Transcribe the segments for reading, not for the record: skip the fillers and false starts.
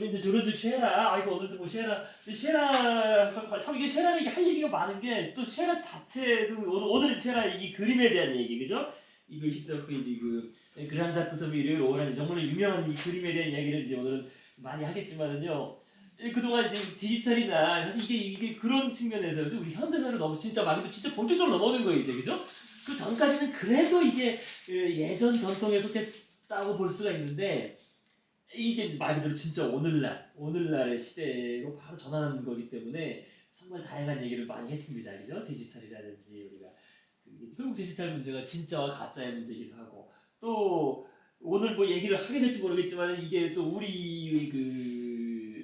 우리 이제 조르드 쉐라, 이거 오늘도 뭐 쉐라, 참 이게 쉐라는 이게 할 얘기가 많은 게 또 쉐라 자체도 오늘은 쉐라 이 그림에 대한 얘기, 그죠? 214페이지 그란자트 섬이 오라는 정말 유명한 이 그림에 대한 얘기를 이제 오늘은 많이 하겠지만은요. 그동안 이제 디지털이나 사실 이게 그런 측면에서 그죠? 우리 현대사를 너무 진짜 막 진짜 본격적으로 넘어오는 거예요 이제, 그죠? 그 전까지는 그래도 이게 예전 전통에 속했다고 볼 수가 있는데 이게 말 그대로 진짜 오늘날의 시대로 바로 전환하는 거기 때문에 정말 다양한 얘기를 많이 했습니다, 그죠? 디지털이라든지 우리가 결국 디지털 문제가 진짜와 가짜의 문제이기도 하고 또 오늘 뭐 얘기를 하게 될지 모르겠지만 이게 또 우리의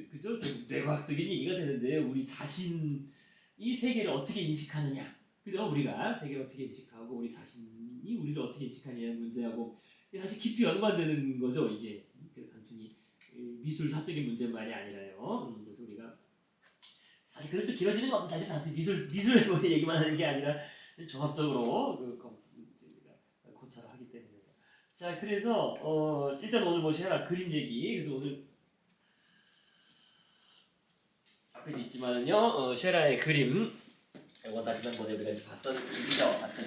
그죠? 좀 뇌과학적인 얘기가 되는데 우리 자신이 세계를 어떻게 인식하느냐, 그죠? 우리가 세계를 어떻게 인식하고 우리 자신이 우리를 어떻게 인식하느냐는 문제하고 사실 깊이 연관되는 거죠. 이게 단순히 미술 사적인 문제만이 아니라요. 그래서 우리가 사실 그래서 길어지는 건 없다. 사실 미술 뭐 얘기만 하는 게 아니라 종합적으로 우리가 고찰을 하기 때문에. 자, 그래서 일단 오늘 뭐 쉐라 그림 얘기. 그래서 오늘 앞에도 있지만은요, 쉐라의 그림. 이거 지난번에 우리가 봤던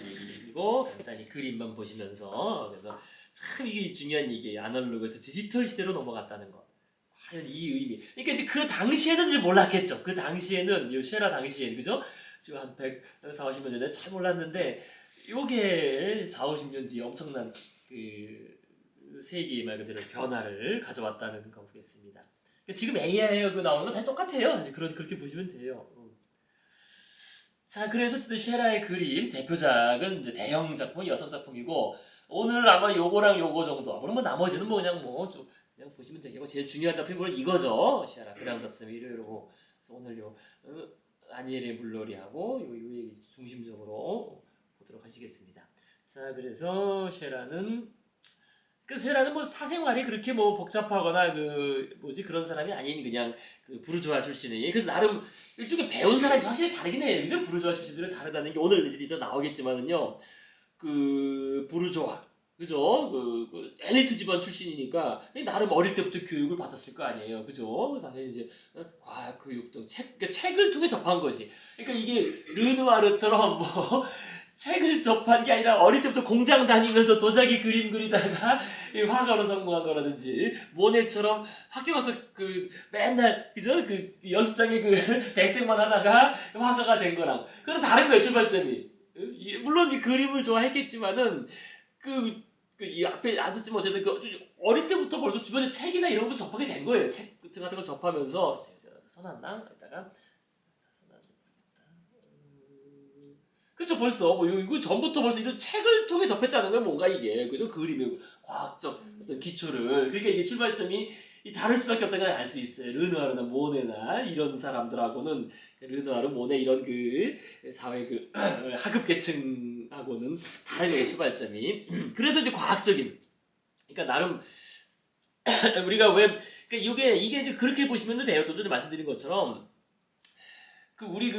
얘기고 간단히 그림만 보시면서 그래서 참 이게 중요한 얘기, 아날로그에서 디지털 시대로 넘어갔다는 것. 과연 이 의미. 그러니까 이제 그 당시에는 이제 몰랐겠죠. 그 당시에는 이 쉐라 당시엔 그죠? 지금 한 140, 50년 전에 잘 몰랐는데 요게 40, 50년 뒤에 엄청난 그 세계의 말 그대로 변화를 가져왔다는 거 보겠습니다. 그러니까 지금 AI 그 나오는 거 다 똑같아요. 이제 그렇게 보시면 돼요. 자, 그래서 쉐라의 그림 대표작은 이제 대형 작품, 여성 작품이고 오늘 아마 요거랑 요거 정도. 물론 뭐 나머지는 뭐 그냥 좀 그냥 보시면 되겠고 제일 중요한 작품이 물론 이거죠. 쉐라 그랑자트섬 이러고. 그래서 오늘 요 아니엘의 물놀이하고 요 얘기 중심적으로 보도록 하시겠습니다. 자, 그래서 쉐라는 뭐 사생활이 그렇게 뭐 복잡하거나 그런 사람이 아닌 그냥 그 부르주아 출신의, 그래서 나름 일종의 배운 사람이 확실히 다르긴 해요. 그죠? 부르주아 출신들은 다르다는 게 오늘 이제 나오겠지만은요. 그 부르주아, 그죠? 그 엘리트 집안 출신이니까 나름 어릴 때부터 교육을 받았을 거 아니에요. 그죠? 당연히 이제 과학 교육도 책을 통해 접한 거지. 그러니까 이게 르누아르처럼 뭐 책을 접한 게 아니라 어릴 때부터 공장 다니면서 도자기 그림 그리다가 화가로 성공한 거라든지, 모네처럼 학교 가서 맨날 그죠? 연습장에 대생만 하다가 화가가 된 거랑 그건 다른 거예요, 출발점이. 물론 이 그림을 좋아했겠지만은 이 앞에 안 썼지만 어쨌든 어릴 때부터 벌써 주변에 책이나 이런 거 접하게 된 거예요. 책 같은 걸 접하면서 써놨나? 이따가 그쵸, 벌써 이거 전부터 벌써 이런 책을 통해 접했다는 건 뭔가 이게 그죠? 그림의 과학적 어떤 기초를, 그러니까 이게 출발점이 다를 수밖에 없다는 걸 알 수 있어요. 르누아르나 모네나 이런 사람들하고는, 르누아르, 모네 이런 사회 하급 계층하고는 다른 거예요, 출발점이. 그래서 이제 과학적인, 그러니까 나름 우리가 왜 그러니까 이게 이제 그렇게 보시면 돼요. 좀 전에 말씀드린 것처럼 우리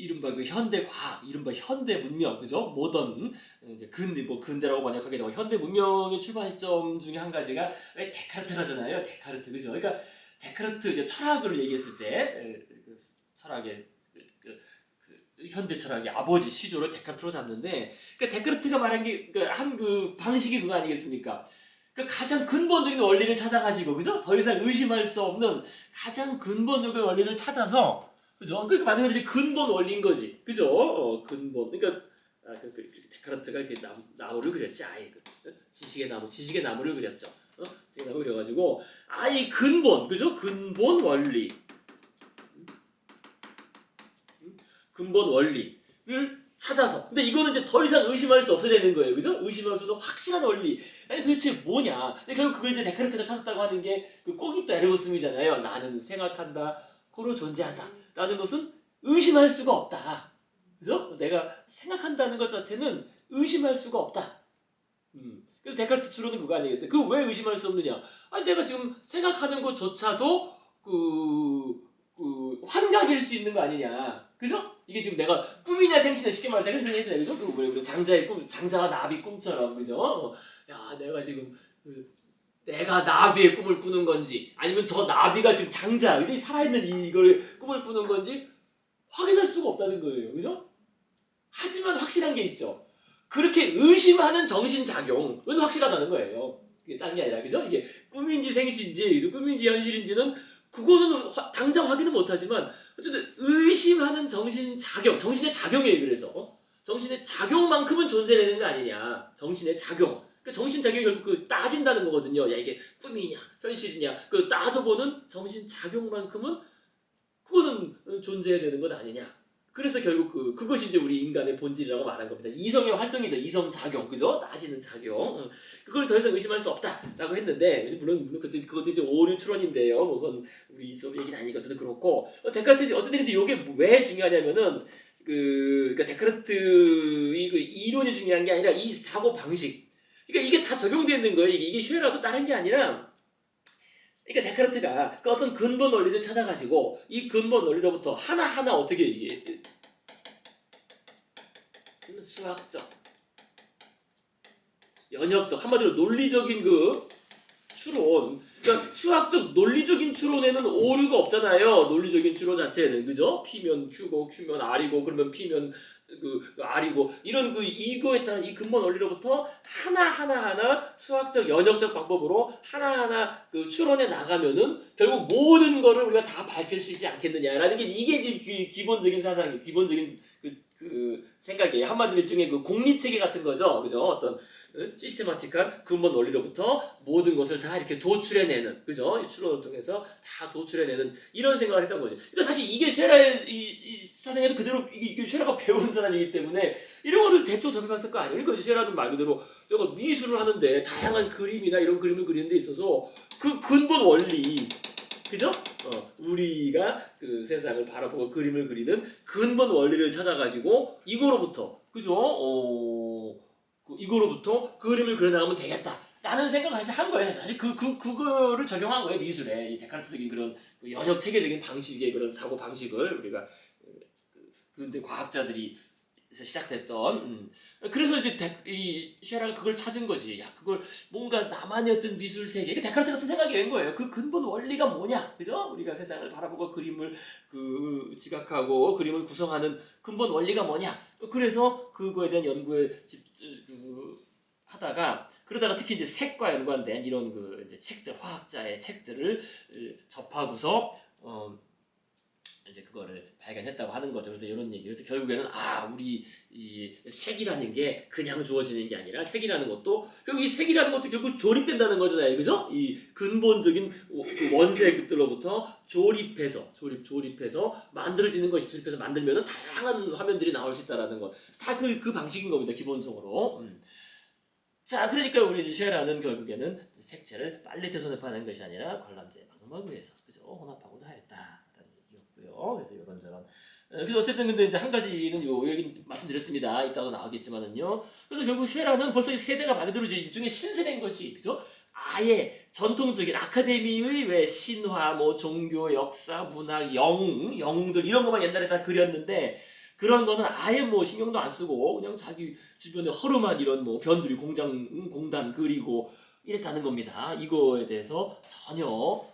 이른바 현대 과학, 이른바 현대 문명, 그죠? 모던, 이제 근대라고 번역하게 되고, 현대 문명의 출발점 중에 한 가지가 왜 데카르트라잖아요. 데카르트, 그죠? 그러니까 데카르트 이제 철학을 얘기했을 때, 철학의 현대 철학의 아버지 시조를 데카르트로 잡는데, 그러니까 데카르트가 말한 게 한 방식이 그거 아니겠습니까? 가장 근본적인 원리를 찾아가지고, 그죠? 더 이상 의심할 수 없는 가장 근본적인 원리를 찾아서, 그죠? 그러니까 말 그대로 이제 근본 원리인 거지, 그죠? 근본. 그러니까 데카르트가 이렇게 나무를 그렸지, 아예 지식의 나무를 그렸죠. 지식의 나무 그려가지고 아예 근본, 그죠? 근본 원리를 찾아서. 근데 이거는 이제 더 이상 의심할 수 없어야 되는 거예요, 그죠? 의심할 수 없는 확실한 원리. 아니 도대체 뭐냐? 근데 결국 그걸 이제 데카르트가 찾았다고 하는 게 꼬깃도 에르고스미잖아요. 나는 생각한다, 코로 존재한다. 라는 것은 의심할 수가 없다. 그죠? 내가 생각한다는 것 자체는 의심할 수가 없다. 그래서 데카르트 추론은 그거 아니겠어요? 왜 의심할 수 없느냐? 아니 내가 지금 생각하는 것조차도 환각일 수 있는 거 아니냐? 그죠? 이게 지금 내가 꿈이냐 생시냐 쉽게 말해서 생각했잖아요, 그죠? 장자의 꿈, 장자와 나비 꿈처럼, 그죠? 야, 내가 지금 내가 나비의 꿈을 꾸는 건지 아니면 저 나비가 지금 장자 이제 살아있는 이걸 꿈을 꾸는 건지 확인할 수가 없다는 거예요. 그죠? 하지만 확실한 게 있죠. 그렇게 의심하는 정신작용은 확실하다는 거예요. 이게 딴 게 아니라 그죠? 이게 꿈인지 생시인지 꿈인지 현실인지는 그거는 당장 확인은 못하지만 어쨌든 의심하는 정신작용, 정신의 작용이에요. 그래서 정신의 작용만큼은 존재되는 거 아니냐. 정신의 작용. 그 정신작용이 결국 그 따진다는 거거든요. 야 이게 꿈이냐 현실이냐 그 따져보는 정신작용만큼은 그거는 존재해야 되는 것 아니냐. 그래서 결국 그것이 이제 우리 인간의 본질이라고 말한 겁니다. 이성의 활동이죠. 이성작용, 그죠? 따지는 작용. 그걸 더 이상 의심할 수 없다라고 했는데, 물론 그것도 이제 오류 추론인데요. 뭐 그건 우리 수업 얘기는 아니거든요. 그렇고 데카르트 어쨌든 근데 이게 왜 중요하냐면은 그러니까 데카르트의 그 이론이 중요한 게 아니라 이 사고 방식. 그러니까 이게 다 적용되는 거예요. 이게 슈에라도 다른 게 아니라. 그러니까 데카르트가 그 어떤 근본 원리를 찾아가지고 이 근본 원리로부터 하나하나 어떻게 이게 수학적, 연역적, 한마디로 논리적인 그 추론. 그러니까 수학적 논리적인 추론에는 오류가 없잖아요. 논리적인 추론 자체는 그죠? P면 Q고 Q면 R이고 그러면 P면 그 R이고 이런 그 이거에 따른 이 근본 원리로부터 하나 수학적 연역적 방법으로 하나하나 그 추론해 나가면은 결국 모든 거를 우리가 다 밝힐 수 있지 않겠느냐라는 게 이게 이제 기본적인 사상이 기본적인 그 생각이에요. 한마디로 일종의 그 공리체계 같은 거죠. 그죠? 어떤 시스테마틱한 근본 원리로부터 모든 것을 다 이렇게 도출해내는, 그죠? 이 추론을 통해서 다 도출해내는 이런 생각을 했던 거죠. 그러니까 사실 이게 쉐라의 이 사상에도 그대로 이게 쉐라가 배운 사람이기 때문에 이런 거를 대충 접해봤을 거 아니에요. 그러니까 쉐라는 말 그대로 내가 미술을 하는데 다양한 그림이나 이런 그림을 그리는 데 있어서 그 근본 원리, 그죠? 우리가 그 세상을 바라보고 그림을 그리는 근본 원리를 찾아가지고 이거로부터, 그죠? 이거로부터 그림을 그려나가면 되겠다라는 생각을 사실 한 거예요. 사실 그거를 적용한 거예요. 미술에 이 데카르트적인 그런 그 연역 체계적인 방식의 그런 사고 방식을 우리가 근데 과학자들이 시작됐던 그래서 이제 이 쉐라가 그걸 찾은 거지. 야 그걸 뭔가 나만의 어떤 미술 세계, 이게 데카르트 같은 생각이 온 거예요. 그 근본 원리가 뭐냐, 그죠? 우리가 세상을 바라보고 그림을 지각하고 그림을 구성하는 근본 원리가 뭐냐. 그래서 그거에 대한 연구에 하다가 그러다가 특히 이제 색과 연관된 이런 그 이제 책들, 화학자의 책들을 접하고서 이제 그거를 발견했다고 하는 거죠. 그래서 이런 얘기. 그래서 결국에는 우리 이 색이라는 게 그냥 주어지는 게 아니라 색이라는 것도 결국 이 색이라는 것도 결국 조립된다는 거잖아요, 그죠? 이 근본적인 그 원색들로부터 조립해서 만들어지는 것이 조립해서 만들면은 다양한 화면들이 나올 수 있다라는 것. 다 그 방식인 겁니다, 기본적으로. 자, 그러니까 우리 쉐라는 결국에는 색채를 빨리 대손해파는 것이 아니라 관람제 방법에 의해서 그죠? 혼합하고자 하였다. 그래서 이런저런. 그래서 어쨌든 근데 이제 한 가지는 요 얘기 말씀드렸습니다. 이따가 나오겠지만은요. 그래서 결국 쉐라는 벌써 이 세대가 말 그대로 이제 일종의 신세대인 것이, 그죠? 아예 전통적인 아카데미의 왜 신화, 뭐 종교, 역사, 문학, 영웅들 이런 것만 옛날에 다 그렸는데 그런 거는 아예 뭐 신경도 안 쓰고 그냥 자기 주변에 허름한 이런 뭐 변두리 공단 그리고 이랬다는 겁니다. 이거에 대해서 전혀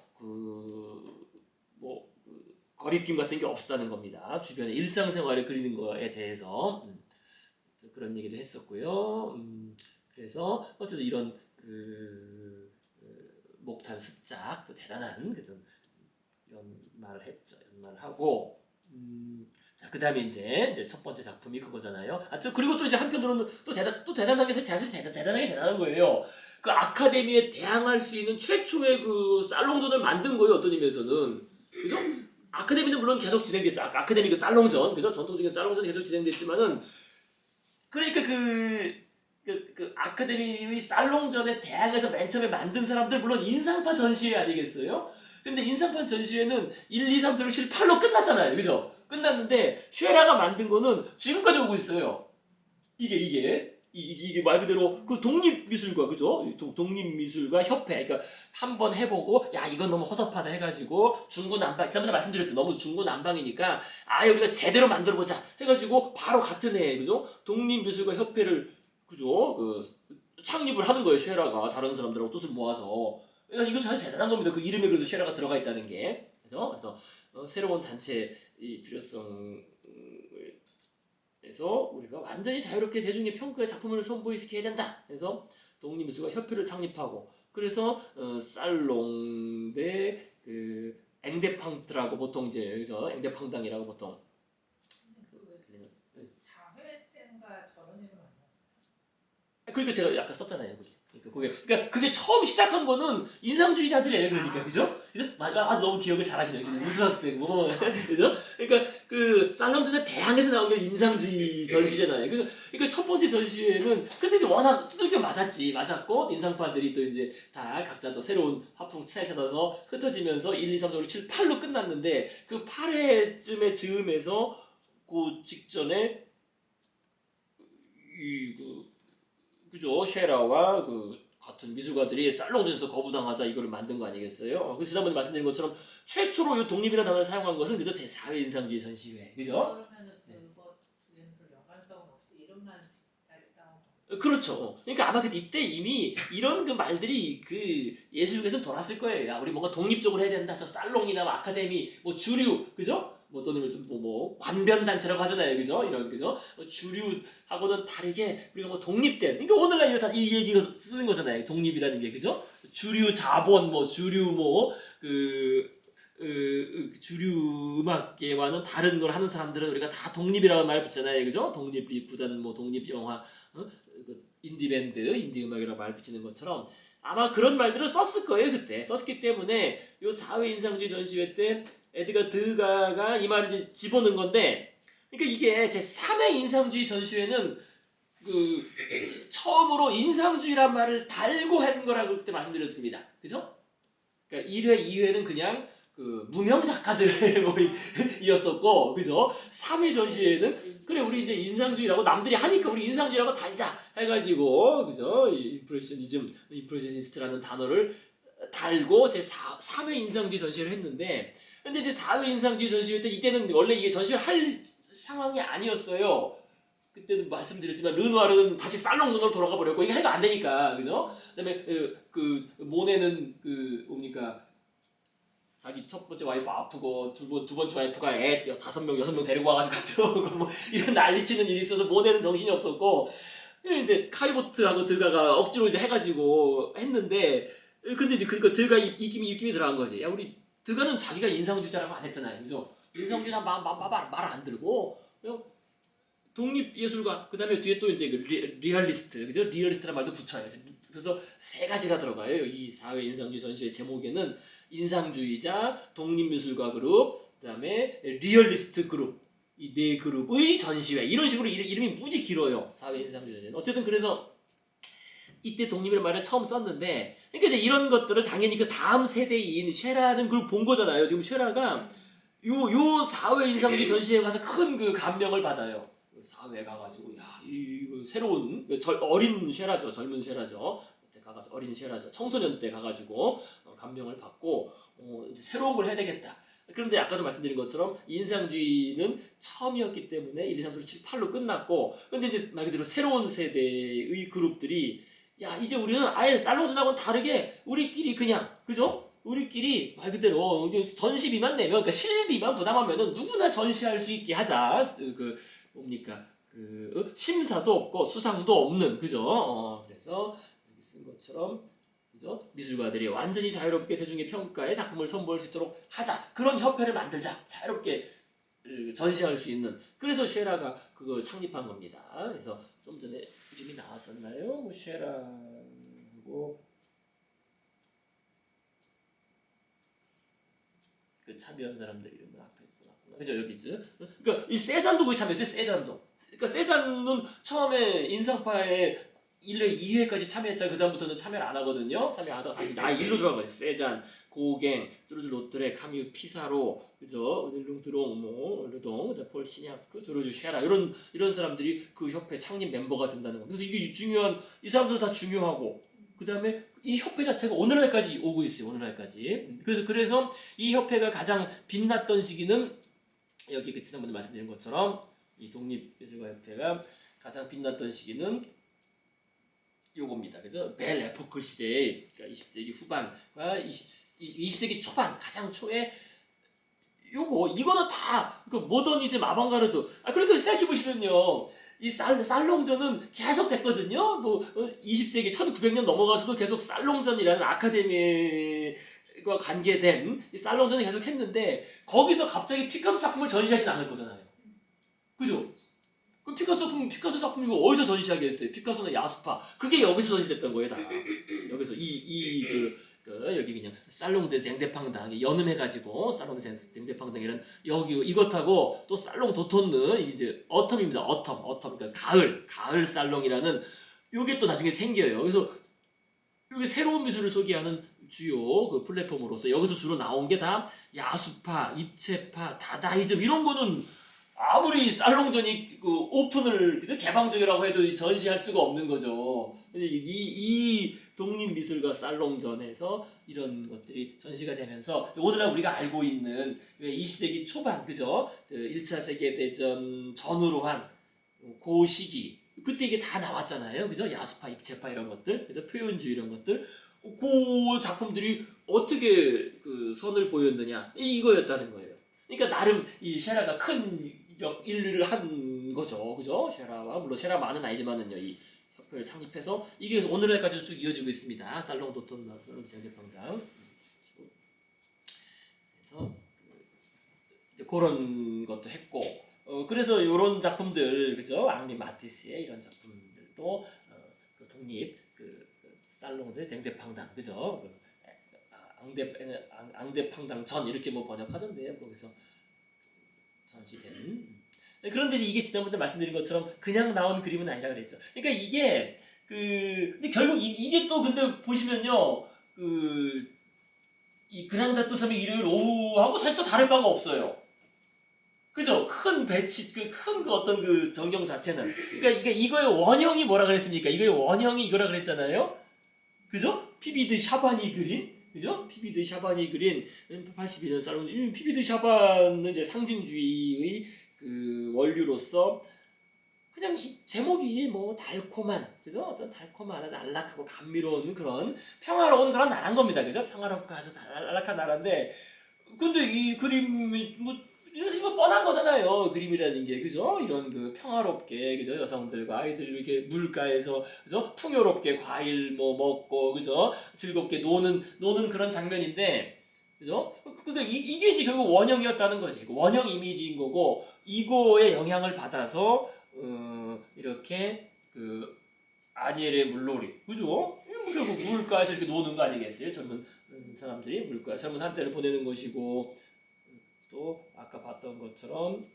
거리낌 같은 게 없었다는 겁니다. 주변의 일상생활을 그리는 거에 대해서. 그래서 그런 얘기도 했었고요. 그래서 어쨌든 이런 목탄 습작 또 대단한 연말을 했죠. 연말을 하고 자, 그다음에 이제 첫 번째 작품이 그거잖아요. 그리고 또 이제 한편으로는 또 대단한 게 사실 대단하게 대단한 거예요. 그 아카데미에 대항할 수 있는 최초의 그 살롱전을 만든 거예요. 어떤 의미에서는. 그죠? 아카데미는 물론 계속 진행됐죠. 아카데미 그 살롱전, 그죠? 전통적인 살롱전 계속 진행됐지만은 그러니까 그 아카데미의 살롱전에 대항해서 맨 처음에 만든 사람들 물론 인상파 전시회 아니겠어요? 근데 인상파 전시회는 1, 2, 3, 4, 5, 7, 8로 끝났잖아요. 그죠? 끝났는데 쉐라가 만든 거는 지금까지 오고 있어요. 이게 말 그대로 그 독립미술과, 그죠? 독립미술과 협회, 그러니까 한번 해보고 야 이건 너무 허접하다 해가지고 중구난방, 지난번에 말씀드렸죠. 너무 중구난방이니까 아예 우리가 제대로 만들어보자 해가지고 바로 같은 해에, 그죠? 독립미술과 협회를, 그죠? 창립을 하는 거예요. 쉐라가 다른 사람들하고 뜻을 모아서. 그러니까 이것도 사실 대단한 겁니다. 그 이름에 그래도 쉐라가 들어가 있다는 게. 그래서 새로운 단체 이 필요성에서 우리가 완전히 자유롭게 대중의 평가의 작품을 선보이게 해야 된다. 그래서 독립미술가 협회를 창립하고 그래서 살롱 대 앵데팡트라고 보통 이제 여기서 앵데팡당이라고 보통 사회 때인가 저런 이름 아니었어요? 그러니까 제가 아까 썼잖아요. 그러니까 그게 처음 시작한 거는 인상주의자들이에요. 그러니까 그죠? 아주 너무 기억을 잘하시네요. 지금 무슨 학생 뭐 그죠? 그러니까 그 살롱전의 대항에서 나온 게 인상주의 전시잖아요. 그러니까 첫 번째 전시회는 근데 이제 워낙 두들겨 맞았고 인상파들이 또 이제 다 각자 또 새로운 화풍 스타일 찾아서 흩어지면서 1, 2, 3, 4, 5, 6, 7, 8로 끝났는데 그 8회쯤에 즈음에서 그 직전에 그죠? 쉐라와 그 같은 미술가들이 살롱전에서 거부당하자 이거를 만든 거 아니겠어요? 그 지난번에 말씀드린 것처럼 최초로 이 독립이라는 단어를 사용한 것은 그저 제4회 인상주의 전시회, 그죠? 그러면은 그거 두 개는 별 연관성 없이 이름만 비슷하겠다. 그렇죠. 그러니까 아마 이때 이미 이런 그 말들이 그 예술계에서 돌았을 거예요. 야, 우리 뭔가 독립적으로 해야 된다. 저 살롱이나 뭐 아카데미, 뭐 주류, 그죠? 뭐 또는 뭐 관변 단체라고 하잖아요, 그죠? 이런 그죠? 주류하고는 다르게 우리가 뭐 독립된, 그러니까 오늘날 이 얘기가 쓰는 거잖아요, 독립이라는 게, 그죠? 주류 자본, 뭐 주류 주류 음악계와는 다른 걸 하는 사람들은 우리가 다 독립이라는 말 붙잖아요, 그죠? 독립 구단, 뭐 독립 영화, 인디 밴드, 인디 음악이라고 말 붙이는 것처럼 아마 그런 말들을 썼을 거예요, 그때. 썼기 때문에 요 4회 인상주의 전시회 때 에드가 드가가 이 말을 이제 집어넣은 건데, 그러니까 이게 제 3회 인상주의 전시회는 그 처음으로 인상주의란 말을 달고 한 거라고 그때 말씀드렸습니다. 그죠? 그러니까 1회, 2회는 그냥 그 무명 작가들의 모임이었었고, 그죠? 3회 전시회는 그래 우리 이제 인상주의라고 남들이 하니까 우리 인상주의라고 달자 해가지고, 그죠? 임프레셔니스트라는 단어를 달고 제 3회 인상주의 전시회를 했는데, 근데 이제 4회 인상주의 전시회 때 이때는 원래 이게 전시를 할 상황이 아니었어요. 그때도 말씀드렸지만 르누아르는 다시 살롱전으로 돌아가 버렸고 이게 해도 안 되니까, 그죠? 그다음에 모네는 뭡니까? 자기 첫 번째 와이프 아프고 두 번째 와이프가 애 5명 6명 데리고 와가지고 갔다 뭐 이런 난리치는 일이 있어서 모네는 정신이 없었고, 이제 카이보트하고 드가가 억지로 이제 해가지고 했는데, 근데 이제 그러니까 드가 입김이 들어간 거지. 야, 우리 드가는 자기가 인상주의자라고 안 했잖아요, 그죠? 인상주의자 말 안 들고 그냥 독립예술가, 그 다음에 뒤에 또 이제 리얼리스트, 그죠? 리얼리스트라는 말도 붙여요. 그래서 세 가지가 들어가요. 이 4회 인상주의 전시회 제목에는 인상주의자, 독립미술가 그룹, 그 다음에 리얼리스트 그룹, 이 네 그룹의 전시회, 이런 식으로 이름이 무지 길어요. 4회 인상주의 전시회. 어쨌든 그래서 이때 독립이라는 말을 처음 썼는데, 그러니까 이제 이런 것들을 당연히 그 다음 세대인 쉐라는 그걸 본 거잖아요. 지금 쉐라가 요 4회 인상주의 전시회에 가서 큰 그 감명을 받아요. 4회 가가지고 이 새로운 어린 쉐라죠, 젊은 쉐라죠. 그때 가가지고 어린 쉐라죠, 청소년 때 가가지고 감명을 받고 이제 새로운 걸 해야 되겠다. 그런데 아까도 말씀드린 것처럼 인상주의는 처음이었기 때문에 1, 2, 3, 4, 5, 6, 7, 8로 끝났고, 근데 이제 말 그대로 새로운 세대의 그룹들이 야 이제 우리는 아예 살롱전하고는 다르게 우리끼리 그냥, 그죠? 우리끼리 말 그대로 전시비만 내면, 그러니까 실비만 부담하면은 누구나 전시할 수 있게 하자. 뭡니까? 심사도 없고 수상도 없는, 그죠? 그래서 여기 쓴 것처럼, 그죠? 미술가들이 완전히 자유롭게 대중의 평가에 작품을 선보일 수 있도록 하자. 그런 협회를 만들자. 자유롭게 전시할 수 있는. 그래서 쉐라가 그걸 창립한 겁니다. 그래서 좀 전에 이름이 나왔었나요? 쉐라고 그 참여한 사람들 이름을 앞에 써놨구나. 그죠? 여기 있죠? 그러니까 이 세잔도 거기 참여했어요. 세잔도. 그러니까 세잔은 처음에 인상파에 1회, 2회까지 참여했다. 그 다음부터는 참여를 안 하거든요. 참여 안 하다가 다시 일로 들어간 거예요. 세잔, 고갱, 뚜르즈 로트레, 카뮤, 피사로, 그죠? 르드롱, 르동, 폴 시냐크, 조르주 쉐라, 이런 사람들이 그 협회 창립 멤버가 된다는 겁니다. 그래서 이게 중요한, 이 사람들 다 중요하고, 그 다음에 이 협회 자체가 오늘날까지 오고 있어요. 오늘날까지. 그래서 이 협회가 가장 빛났던 시기는 여기 그 지난번에 말씀드린 것처럼 이 독립예술가협회가 가장 빛났던 시기는 요겁니다. 그죠? 벨 에포크 시대에 그러니까 20세기 후반과 20세기 초반 가장 초에 이거는 다 그 모더니즘 아방가르드. 그러니까 생각해 보시면요. 이 살롱전은 계속 됐거든요. 20세기 1900년 넘어가서도 계속 살롱전이라는 아카데미과 관계된 이 살롱전을 계속 했는데 거기서 갑자기 피카소 작품을 전시하진 않을 거잖아요. 그죠? 그 피카소 작품 이거 어디서 전시하게 했어요? 피카소나 야수파 그게 여기서 전시됐던 거예요 다. 여기서 여기 그냥 살롱 데 쟁대팡당 연음해가지고 살롱 데 쟁대팡당 이런 여기 이것하고 또 살롱 도톤느 이제 어텀입니다. 어텀 그러니까 가을 살롱이라는 요게 또 나중에 생겨요. 그래서 요게 새로운 미술을 소개하는 주요 그 플랫폼으로서 여기서 주로 나온 게 다 야수파, 입체파, 다다이즘 이런 거는 아무리 살롱전이 그 오픈을 그죠? 개방적이라고 해도 전시할 수가 없는 거죠. 이 독립미술과 살롱전에서 이런 것들이 전시가 되면서 오늘날 우리가 알고 있는 20세기 초반 그죠? 그 1차 세계대전 전후로 한 그 시기 그때 이게 다 나왔잖아요. 그죠? 야수파, 입체파 이런 것들, 그죠? 표현주의 이런 것들 그 작품들이 어떻게 그 선을 보였느냐 이거였다는 거예요. 그러니까 나름 이 셰라가 큰 일을 한 거죠. 그죠? 셰라와 물론 셰라 많은 아니지만은요. 이 협회를 창립해서 이게 오늘날까지도 쭉 이어지고 있습니다. 살롱 도톤 살롱 쟁대팡당. 그래서 이제 그런 것도 했고 그래서 이런 작품들 그죠? 앙리 마티스의 이런 작품들도 그 독립 살롱 데 쟁대팡당 그죠? 앙대팡당 전 이렇게 뭐 번역하던데요. 거기서 전시된. 그런데 이게 지난번에 말씀드린 것처럼 그냥 나온 그림은 아니라 그랬죠. 그러니까 이게 근데 결국 이게 또 근데 보시면요 이 그랑자트 섬의 일요일 오후하고 사실 또 다를 바가 없어요. 그죠? 큰 배치 큰 어떤 그 전경 자체는 그러니까 이거의 원형이 뭐라 그랬습니까? 이거의 원형이 이거라 그랬잖아요. 그죠? 피비드 샤바니 그린 그죠? 피비드 샤바니 그린 82년 살롱 피비드 샤바는 이제 상징주의의 그 원류로서 그냥 이 제목이 뭐 달콤한 그죠? 어떤 달콤한 아주 안락하고 감미로운 그런 평화로운 그런 나라인 겁니다. 그죠? 평화롭고 아주 안락한 나라인데 근데 이 그림이 이거 뭐 뻔한 거잖아요. 그림이라는 게 그죠? 이런 그 평화롭게 그죠? 여성들과 아이들 이렇게 물가에서 그죠? 풍요롭게 과일 뭐 먹고 그죠? 즐겁게 노는 그런 장면인데 그죠? 그러니까 이게 이제 결국 원형이었다는 거지. 원형 이미지인 거고 이거에 영향을 받아서 이렇게 그 아니엘의 물놀이 그죠? 결국 물가에서 이렇게 노는 거 아니겠어요? 젊은 사람들이 물가 젊은 한때를 보내는 것이고 또 아까 봤던 것처럼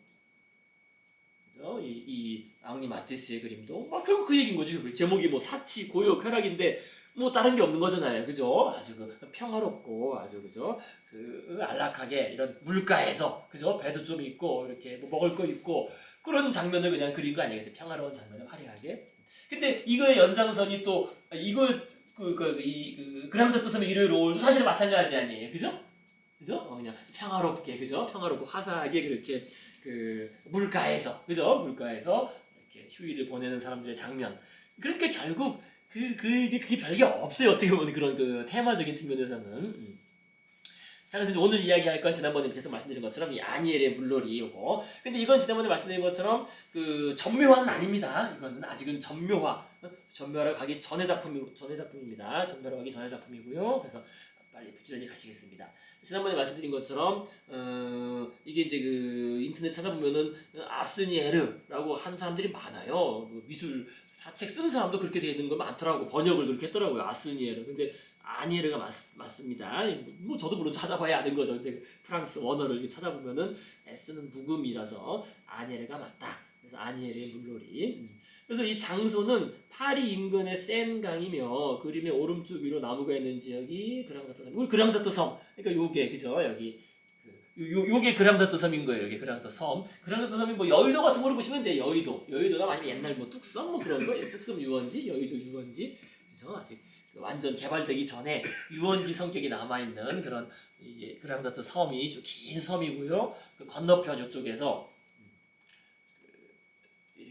그죠? 이 앙리 마티스의 그림도 결국 그 얘기인 거죠. 제목이 뭐 사치, 고요, 쾌락인데 뭐 다른 게 없는 거잖아요. 그죠? 아주 평화롭고 아주 그죠? 안락하게 이런 물가에서 그죠? 배도 좀 있고 이렇게 뭐 먹을 거 있고 그런 장면을 그냥 그린 거 아니겠어요? 평화로운 장면을 화려하게. 근데 이거의 연장선이 또 이거 그랑자트 섬의 일요일 오후도 사실은 마찬가지 아니에요. 그죠? 그죠? 그냥 평화롭게, 그죠? 평화롭고 화사하게 그렇게 물가에서, 그죠? 물가에서 이렇게 휴일을 보내는 사람들의 장면. 그러니까 결국 이제 그게 별게 없어요. 어떻게 보면 그런 테마적인 측면에서는. 자, 그래서 오늘 이야기할 건 지난번에 계속 말씀드린 것처럼 이 아니엘의 물놀이 요거. 근데 이건 지난번에 말씀드린 것처럼 전묘화는 아닙니다. 이거는 아직은 전묘화로 가기 전의 작품입니다. 전묘로 가기 전의 작품이고요. 그래서 빨리 부지런히 가시겠습니다. 지난번에 말씀드린 것처럼 이게 이제 인터넷 찾아보면은 아스니에르라고 한 사람들이 많아요. 미술 사책 쓰는 사람도 그렇게 되어 있는 거 많더라고. 번역을 그렇게 했더라고요. 아스니에르. 근데 아니에르가 맞습니다. 뭐 저도 물론 찾아봐야 아는 거죠. 근데 프랑스 원어를 이렇게 찾아보면은 S는 묵음이라서 아니에르가 맞다. 그래서 아니에르의 물놀이. 그래서 이 장소는 파리 인근의 센강이며 그림의 오른쪽 위로 나무가 있는 지역이 그랑자트 섬. 우리 그랑자트 섬. 그러니까 요게 그죠? 여기 요게 그랑자트 섬인 거예요. 여기 그랑자트 섬. 그랑자트 섬이 뭐 여의도 같은 거로 보시면 돼요. 여의도나 아니면 옛날 뭐 뚝섬 뭐 그런 거. 뚝섬 유원지, 여의도 유원지. 그죠? 아직 완전 개발되기 전에 유원지 성격이 남아 있는 그런 그랑자트 섬이 긴 섬이고요. 그 건너편 이쪽에서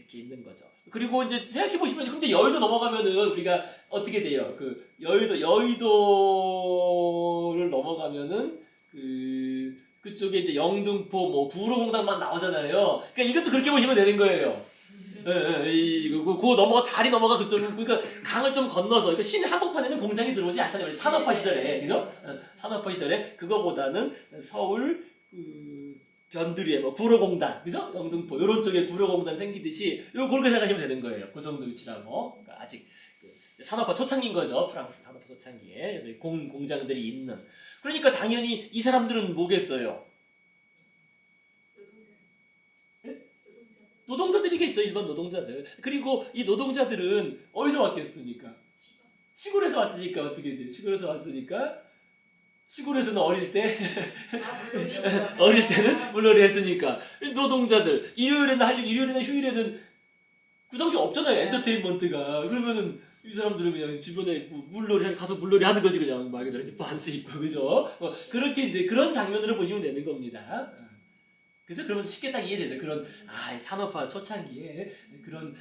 이렇게 있는 거죠. 그리고 이제 생각해 보시면 근데 여의도 넘어가면은 우리가 어떻게 돼요? 그 여의도를 넘어가면은 그쪽에 이제 영등포 뭐 구로공단만 나오잖아요. 그러니까 이것도 그렇게 보시면 되는 거예요. 그 넘어가 다리 넘어가 그쪽 그러니까 강을 좀 건너서 그러니까 시내 한복판에는 공장이 들어오지 않잖아요. 산업화 시절에 그죠? 산업화 시절에 그거보다는 서울 변두리에 뭐 구로공단 그죠? 영등포 이런 쪽에 구로공단 생기듯이 그렇게 생각하시면 되는 거예요. 그 정도 위치라고. 그러니까 아직 산업화 초창기인 거죠. 프랑스 산업화 초창기에 그래서 공장들이 있는. 그러니까 당연히 이 사람들은 뭐겠어요? 노동자들이겠죠. 일반 노동자들. 그리고 이 노동자들은 어디서 왔겠습니까? 시골에서 왔으니까 어떻게 돼요? 시골에서 왔으니까 시골에서는 어릴 때 어릴 때는 물놀이 했으니까 노동자들 일요일에는 할 일, 일요일에는 휴일에는 그 당시 없잖아요. 엔터테인먼트가. 그러면은 이 사람들은 그냥 주변에 물놀이 가서 물놀이 하는 거지 그냥 말 그대로 이제 반스 입고 그죠? 그렇게 이제 그런 장면으로 보시면 되는 겁니다. 그죠? 그러면서 쉽게 딱 이해되죠. 그런 산업화 초창기에 그런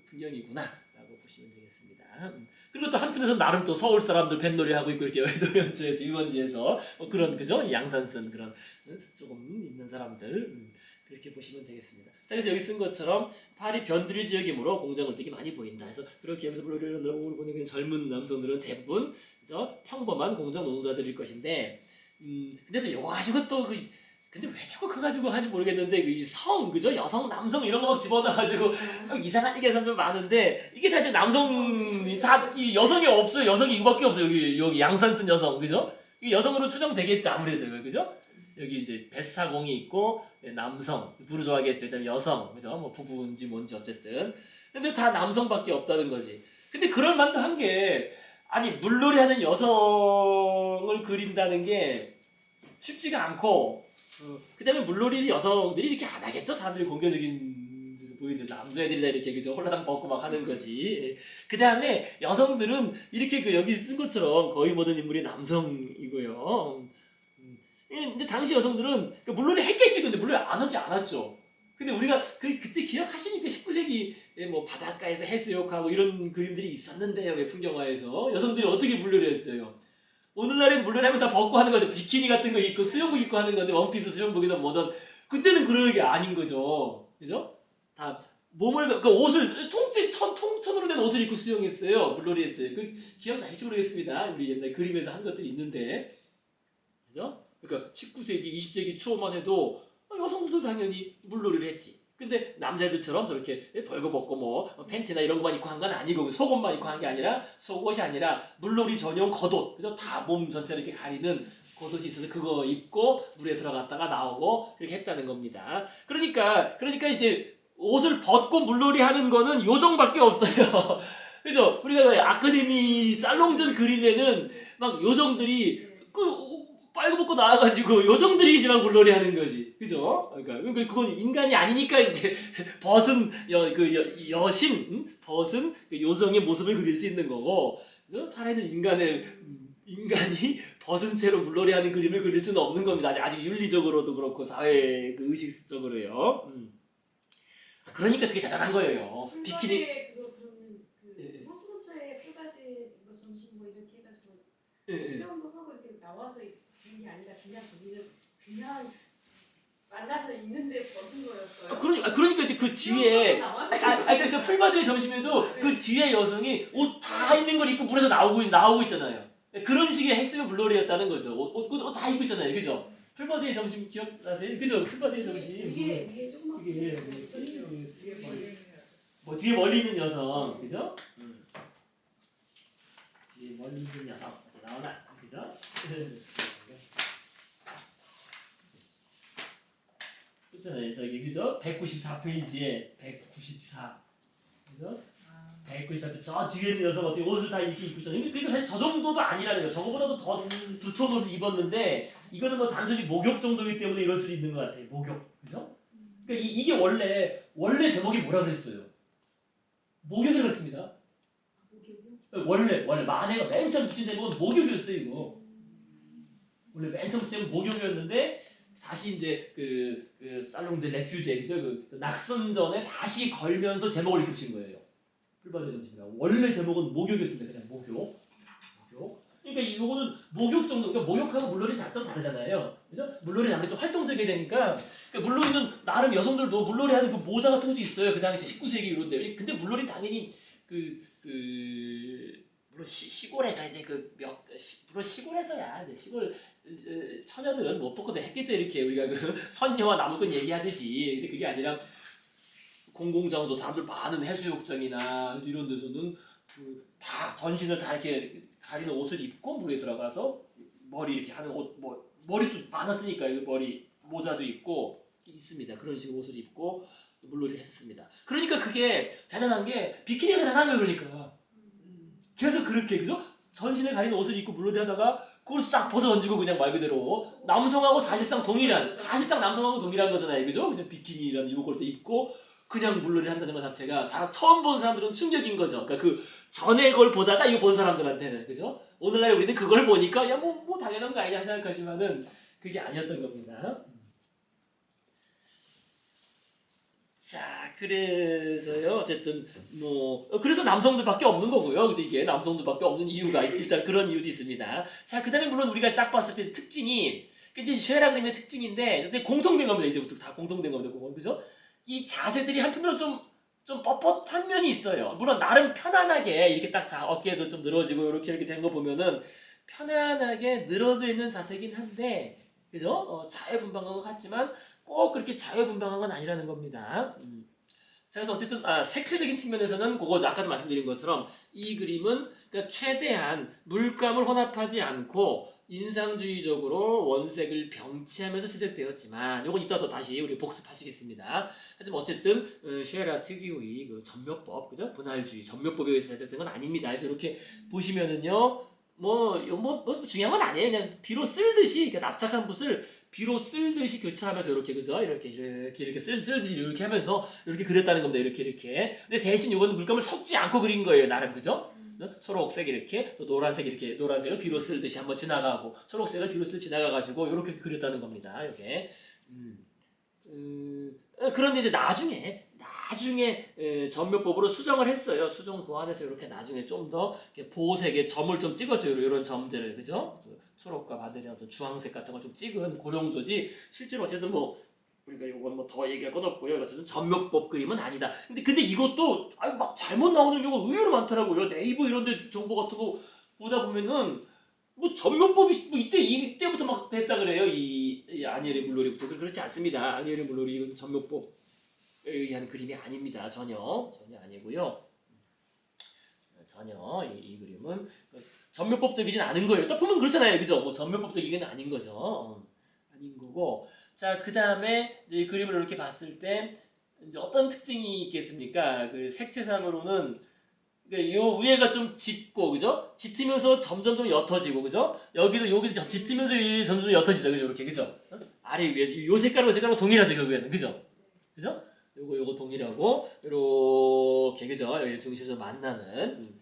풍경이구나라고 보시면 되겠습니다. 그리고 또 한편에서 나름 또 서울 사람들 뱃놀이 하고 있고 이렇게 여의도 근처에서 유원지에서 그런 그죠? 양산 쓴 그런 조금 있는 사람들 그렇게 보시면 되겠습니다. 자, 그래서 여기 쓴 것처럼 파리 변두리 지역이므로 공장을 되게 많이 보인다. 그래서 그렇게 여기서 물놀이를 보는 젊은 남성들은 대부분 그죠? 평범한 공장 노동자들일 것인데, 근데 또 이거 가지고 또 근데 왜 자꾸 그거 가지고 하는지 모르겠는데 이 그죠? 여성, 남성 이런 거 막 집어넣어가지고 이상한 얘기하는 사람들 많은데 이게 다 이제 이 여성이 없어요. 여성이 이거밖에 없어요. 여기 양산 쓴 여성 그죠? 이 여성으로 추정되겠죠 아무래도 그죠? 여기 이제 뱃사공이 있고 남성 부르주아겠죠. 그다음에 여성 그죠? 뭐 부부인지 뭔지 어쨌든 근데 다 남성밖에 없다는 거지. 근데 그럴 만도 한 게 아니 물놀이하는 여성을 그린다는 게 쉽지가 않고. 그다음에 물놀이를 여성들이 이렇게 안 하겠죠. 사람들이 공개적인 보이는 남자애들이 다 이렇게 그죠 홀라당 벗고 막 하는 거지. 그다음에 여성들은 이렇게 여기 쓴 것처럼 거의 모든 인물이 남성이고요. 근데 당시 여성들은 물놀이 했겠지. 근데 물놀이 안 하지 않았죠. 근데 우리가 그때 기억하시니까 19세기에 뭐 바닷가에서 해수욕하고 이런 그림들이 있었는데요. 풍경화에서 여성들이 어떻게 물놀이 했어요? 오늘날에는 물놀이 하면 다 벗고 하는 거죠. 비키니 같은 거 입고 수영복 입고 하는 건데 원피스 수영복이든 뭐든 그때는 그런 게 아닌 거죠. 그죠? 다 몸을 옷을 통천으로 된 옷을 입고 수영했어요. 물놀이 했어요. 기억나실지 모르겠습니다. 우리 옛날 그림에서 한 것들이 있는데. 그죠? 그러니까 19세기, 20세기 초만 해도 여성들도 당연히 물놀이를 했지. 근데 남자들처럼 저렇게 벌거벗고 뭐 팬티나 이런 것만 입고 한 건 아니고 속옷만 입고 한 게 아니라 속옷이 아니라 물놀이 전용 겉옷 그죠? 다 몸 전체를 이렇게 가리는 겉옷이 있어서 그거 입고 물에 들어갔다가 나오고 이렇게 했다는 겁니다. 그러니까 이제 옷을 벗고 물놀이 하는 거는 요정밖에 없어요. 그죠? 우리가 아카데미 살롱전 그림에는 막 요정들이 빨고 벗고 나와가지고 요정들이 이제 막 물놀이 하는 거지. 그죠? 그러니까 그건 인간이 아니니까 이제 벗은 여신, 벗은 요정의 모습을 그릴 수 있는 거고, 그죠? 살아있는 인간이 벗은 채로 물놀이 하는 그림을 그릴 수는 없는 겁니다. 아직 윤리적으로도 그렇고, 사회 의식적으로요. 그러니까 그게 대단한 거예요. 비키니. 그러면 호수 근처에 풀밭에 뭐 점심 뭐 이렇게 해가지고 수영도 하고 이렇게 나와서 게 아니라 그냥 거기는 그냥 만나서 있는데 벗은 거였어요. 그러니까 이제 그 뒤에 그 풀바다의 점심에도 그 뒤에 여성이 옷 다 있는 걸 입고 물에서 나오고 있잖아요. 그런 식의 했으면 물놀이였다는 거죠. 옷 다 입고 있잖아요, 그죠? 풀바다의 점심 기억나세요? 그죠? 풀바다의 점심. 이게 조금만 이게 뭐 뒤에 멀리 있는 여성, 그죠? 뒤에 멀리 있는 여성 나오나, 그죠? 있잖아요. 저기 그죠? 194페이지에 194 그죠? 194페이지 저 뒤에 있는 여성 어떻게 옷을 다 이렇게 입고 있잖아요. 그러니까 사실 저 정도도 아니라는 거예요. 저거보다도 더 두터운 옷을 입었는데 이거는 뭐 단순히 목욕 정도이기 때문에 이럴 수도 있는 것 같아요. 목욕 그죠? 그러니까 이게 원래 제목이 뭐라 그랬어요? 목욕이라고 했습니다. 원래 만해가 맨 처음 붙인 제목은 목욕이었어요. 이거 원래 맨 처음 붙인 제목은 목욕이었는데 다시 이제 그 살롱 드 레퓨제 그죠? 그 낙선전에 다시 걸면서 제목을 이렇게 붙인 거예요. 풀바디 정신이라고. 원래 제목은 목욕이었습니다. 그냥 목욕. 그러니까 이거는 목욕 정도, 그러니까 목욕하고 물놀이 다 좀 다르잖아요. 그래서 물놀이는 아무래도 좀 활동적이게 되니까, 그러니까 물놀이는 나름 여성들도 물놀이 하는 그 모자 같은 것도 있어요. 그 당시 19세기 이런데. 근데 물놀이 당연히 물론 시골에서 이제 물론 시골에서야 이제 시골 처녀들은 못 벗고도 했겠죠. 이렇게 우리가 그 선녀와 나무꾼 얘기하듯이. 근데 그게 아니라 공공장소 사람들 많은 해수욕장이나 이런 데서는 다 전신을 다 이렇게 가리는 옷을 입고 물에 들어가서 머리 이렇게 하는 옷, 머리도 많았으니까 머리 모자도 입고 있습니다. 그런 식으로 옷을 입고 물놀이를 했었습니다. 그러니까 그게 대단한 게 비키니가 대단한 거예요. 그러니까 계속 그렇게 그죠? 전신을 가리는 옷을 입고 물놀이 하다가 그걸 싹 벗어 던지고 그냥 말 그대로 남성하고 사실상 남성하고 동일한 거잖아요. 그죠? 그냥 비키니라는 요걸 또 입고 그냥 물놀이 한다는 것 자체가 처음 본 사람들은 충격인 거죠. 그러니까 그 전에 걸 보다가 이거 본 사람들한테는 그죠? 오늘날 우리는 그걸 보니까 야 뭐 당연한 거 아니냐 생각하지만은 그게 아니었던 겁니다. 자, 그래서요. 어쨌든 그래서 남성들밖에 없는 거고요. 그죠? 이게 남성들밖에 없는 이유가 일단 그런 이유도 있습니다. 자, 그다음에 물론 우리가 딱 봤을 때 특징이 이제 쉐라 그림의 특징인데 근데 공통된 겁니다. 이제부터 다 공통된 겁니다. 그죠? 이 자세들이 한편으로 좀 뻣뻣한 면이 있어요. 물론 나름 편안하게 이렇게 딱 어깨도 좀 늘어지고 이렇게 된 거 보면은 편안하게 늘어져 있는 자세긴 한데, 그죠? 자유분방한 것 같지만 꼭 그렇게 자유분방한 건 아니라는 겁니다. 자, 그래서 어쨌든 색채적인 측면에서는 그거죠. 아까도 말씀드린 것처럼 이 그림은 그러니까 최대한 물감을 혼합하지 않고 인상주의적으로 원색을 병치하면서 채색되었지만 요건 이따 또 다시 우리 복습하시겠습니다. 하지만 어쨌든 쉐라 특유의 그 전묘법, 그죠? 분할주의 전묘법에 의해서 제작된 건 아닙니다. 그래서 이렇게 보시면은요, 뭐 중요한 건 아니에요. 그냥 비로 쓸듯이 이렇게 납작한 붓을 비로 쓸듯이 교차하면서 이렇게 그죠? 이렇게 쓸듯이 이렇게 하면서 이렇게 그렸다는 겁니다. 이렇게. 근데 대신 이거는 물감을 섞지 않고 그린 거예요. 나름 그죠? 초록색 이렇게 또 노란색 이렇게 노란색을 비로 쓸듯이 한번 지나가고 초록색을 비로 쓸듯이 지나가가지고 이렇게 그렸다는 겁니다. 이게 그런데 이제 나중에 전묘법으로 수정을 했어요. 수정 보완해서 이렇게 나중에 좀 더 보색에 점을 좀 찍어줘요. 이런 점들을 그죠? 초록과 반대되는 어떤 주황색 같은 걸 좀 찍은 그 정도지 실제로 어쨌든 우리가 이건 더 얘기할 건 없고요. 어쨌든 전묘법 그림은 아니다. 근데 이것도 막 잘못 나오는 경우가 의외로 많더라고요. 네이버 이런데 정보 같은 거 보다 보면은 전묘법이 이때부터 막 됐다 그래요. 이 아니엘의 물놀이부터 그렇지 않습니다. 아니엘의 물놀이 이건 전묘법에 의한 그림이 아닙니다. 전혀 아니고요. 전혀 이 그림은 전묘법적이진 않은 거예요. 딱 보면 그렇잖아요. 그죠? 전묘법적이긴 아닌 거죠. 아닌 거고. 자, 그 다음에 이 그림을 이렇게 봤을 때 이제 어떤 특징이 있겠습니까? 그 색채상으로는 그러니까 요 위에가 좀 짙고, 그죠? 짙으면서 점점 좀 옅어지고, 그죠? 여기도 짙으면서 점점 옅어지죠, 그죠? 이렇게, 그죠? 아래 위에 요 색깔하고 동일하죠, 결국에는, 그죠? 그죠? 요거 동일하고 이렇게, 그죠? 여기 중심에서 만나는.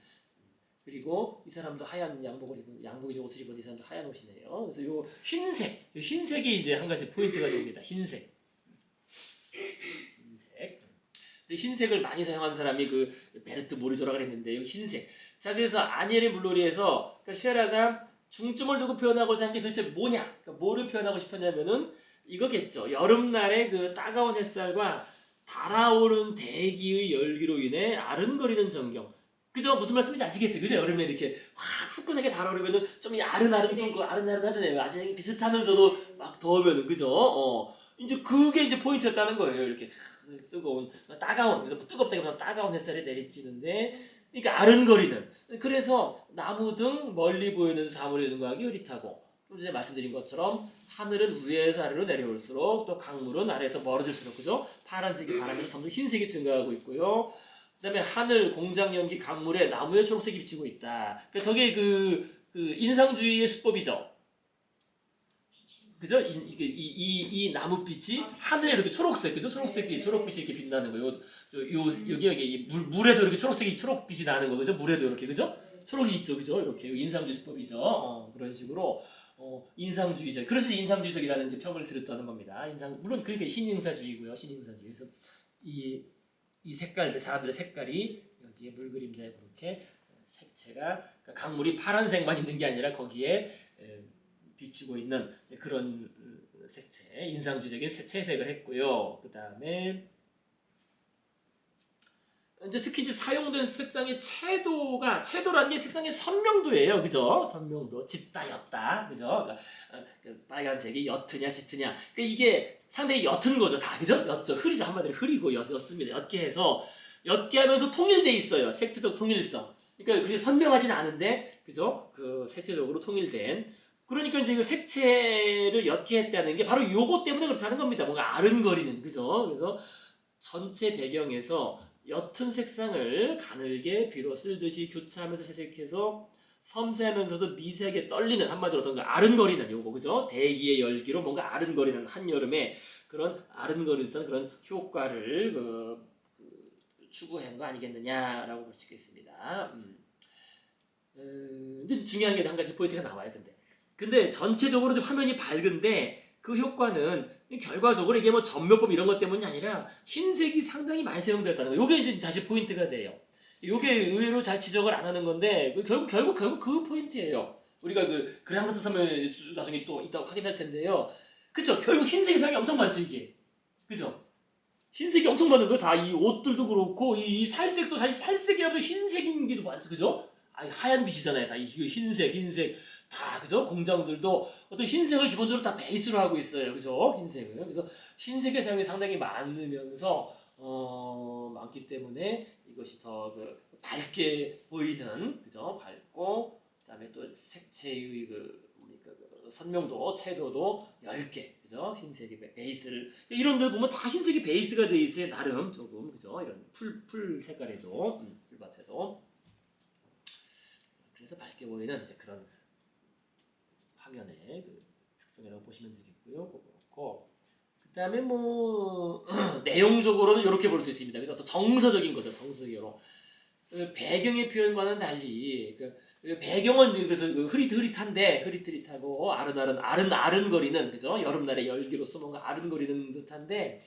그리고 이 사람도 하얀 양복이 옷을 입은 이 사람도 하얀 옷이네요. 그래서 요 흰색이 이제 한 가지 포인트가 됩니다. 흰색. 흰색을 많이 사용한 사람이 그 베르트 모리조라고 했는데 이 흰색. 자, 그래서 아니엘의 물놀이에서 그러니까 쉐라가 중점을 두고 표현하고자 한 게 도대체 뭐냐? 그러니까 뭐를 표현하고 싶었냐면은 이거겠죠. 여름날의 그 따가운 햇살과 달아오른 대기의 열기로 인해 아른거리는 전경. 그죠? 무슨 말씀인지 아시겠어요? 그죠? 여름에 이렇게 확 후끈하게 달아오르면은 좀 아른아른하잖아요. 아직 비슷하면서도 막 더우면은, 그죠? 이제 그게 이제 포인트였다는 거예요. 이렇게 따가운, 그래서 뜨겁다기보다 따가운 햇살이 내리쬐는데, 그러니까 아른거리는. 그래서 나무 등 멀리 보이는 사물의 눈과하기 흐릿하고, 이제 말씀드린 것처럼 하늘은 위에서 아래로 내려올수록 또 강물은 아래에서 멀어질수록, 그죠? 파란색이 바람에서 점점 흰색이 증가하고 있고요. 그 다음에 하늘, 공장 연기, 강물에 나무에 초록색이 비치고 있다. 그러니까 저게 그 인상주의의 수법이죠. 그죠? 이 나무빛이 하늘에 이렇게 초록색, 그죠? 초록빛이 이렇게 빛나는 거예요. 여기 물에도 이렇게 초록빛이 나는 거, 그죠? 물에도 이렇게, 그죠? 초록이 있죠, 그죠? 이렇게 인상주의 수법이죠. 그런 식으로 인상주의적. 그래서 인상주의적이라는 이제 평을 들었다는 겁니다. 물론 그게 신인사주의고요. 신인사주의. 그래서 이 색깔들 사람들의 색깔이 여기에 물그림자에 그렇게 색채가 그러니까 강물이 파란색만 있는 게 아니라 거기에 비추고 있는 그런 색채, 인상주의적인 채색을 했고요. 그 다음에 이제 특히 이제 사용된 색상의 채도라는 게 색상의 선명도예요, 그죠? 선명도, 짙다, 옅다, 그죠? 그러니까 그 빨간색이 옅으냐, 짙으냐, 그러니까 이게 상당히 옅은 거죠, 다, 그죠? 옅죠, 흐리죠, 한마디로 흐리고 옅습니다. 옅게 해서 옅게 하면서 통일돼 있어요, 색채적 통일성. 그러니까 그게 선명하진 않은데, 그죠? 그 색채적으로 통일된. 그러니까 이제 그 색채를 옅게 했다는 게 바로 요거 때문에 그렇다는 겁니다. 뭔가 아른거리는, 그죠? 그래서 전체 배경에서 옅은 색상을 가늘게 비로 쓸듯이 교차하면서 채색해서 섬세하면서도 미세하게 떨리는, 한마디로 어떤가 아른거리는 요거, 그죠? 대기의 열기로 뭔가 아른거리는 한여름에 그런 아른거리는 그런 효과를 추구한 거 아니겠느냐라고 볼 수 있겠습니다. 근데 중요한 게 한 가지 포인트가 나와요. 근데 전체적으로 화면이 밝은데 그 효과는 결과적으로 이게 뭐 전면법 이런 것 때문이 아니라 흰색이 상당히 많이 사용되었다는 거. 이게 이제 사실 포인트가 돼요. 이게 의외로 잘 지적을 안 하는 건데 결국 그 포인트예요. 우리가 그 그랑드트 섬을 나중에 또 이따 확인할 텐데요. 그쵸? 결국 흰색이 사용이 엄청 많죠, 이게. 그죠? 흰색이 엄청 많은 거예요. 다 이 옷들도 그렇고 이 살색도 사실 살색이라도 흰색인 게도 많죠, 그죠? 아니 하얀 빛이잖아요. 다 이거 흰색 다, 그죠? 공장들도 어떤 흰색을 기본적으로 다 베이스로 하고 있어요, 그죠? 흰색을. 그래서 흰색의 사용이 상당히 많으면서 많기 때문에 이것이 더 밝게 보이는, 그죠? 밝고 그다음에 또 색채의 그 선명도, 채도도 10개, 그죠? 흰색이 베이스를 이런 데 보면 다 흰색이 베이스가 돼 있어요, 나름 조금, 그죠? 이런 풀 색깔에도 풀밭에도 그래서 밝게 보이는 이제 그런 화면의 그 특성이라고 보시면 되겠고요. 그렇고 그다음에 뭐 내용적으로는 이렇게 볼 수 있습니다. 그래서 정서적인 거죠, 정서적으로. 배경의 표현과는 달리 배경은 그래서 흐릿하고 아른거리는, 그죠? 여름날의 열기로서 뭔가 아른거리는 듯한데,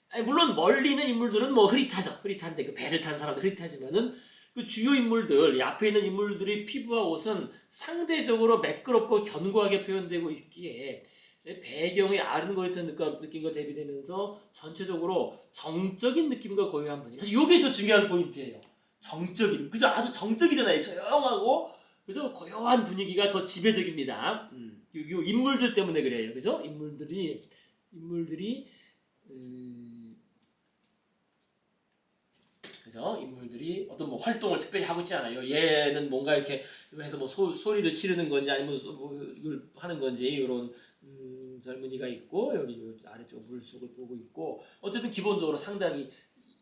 아니 물론 멀리 있는 인물들은 뭐 흐릿한데 그 배를 탄 사람도 흐릿하지만은 그 주요 인물들, 이 앞에 있는 인물들의 피부와 옷은 상대적으로 매끄럽고 견고하게 표현되고 있기에 배경의 아른거리는 느낌과 대비되면서 전체적으로 정적인 느낌과 고요한 분위기. 사실 이게 더 중요한 포인트예요. 정적인, 그죠? 아주 정적이잖아요. 조용하고, 그죠? 고요한 분위기가 더 지배적입니다. 요 인물들 때문에 그래요, 그죠? 인물들이 그죠? 인물들이 어떤 뭐 활동을 특별히 하고 있지 않아요. 얘는 뭔가 이렇게 해서 뭐 소리를 지르는 건지 아니면 뭐 이걸 하는 건지 이런 젊은이가 있고 여기 아래쪽 물속을 보고 있고 어쨌든 기본적으로 상당히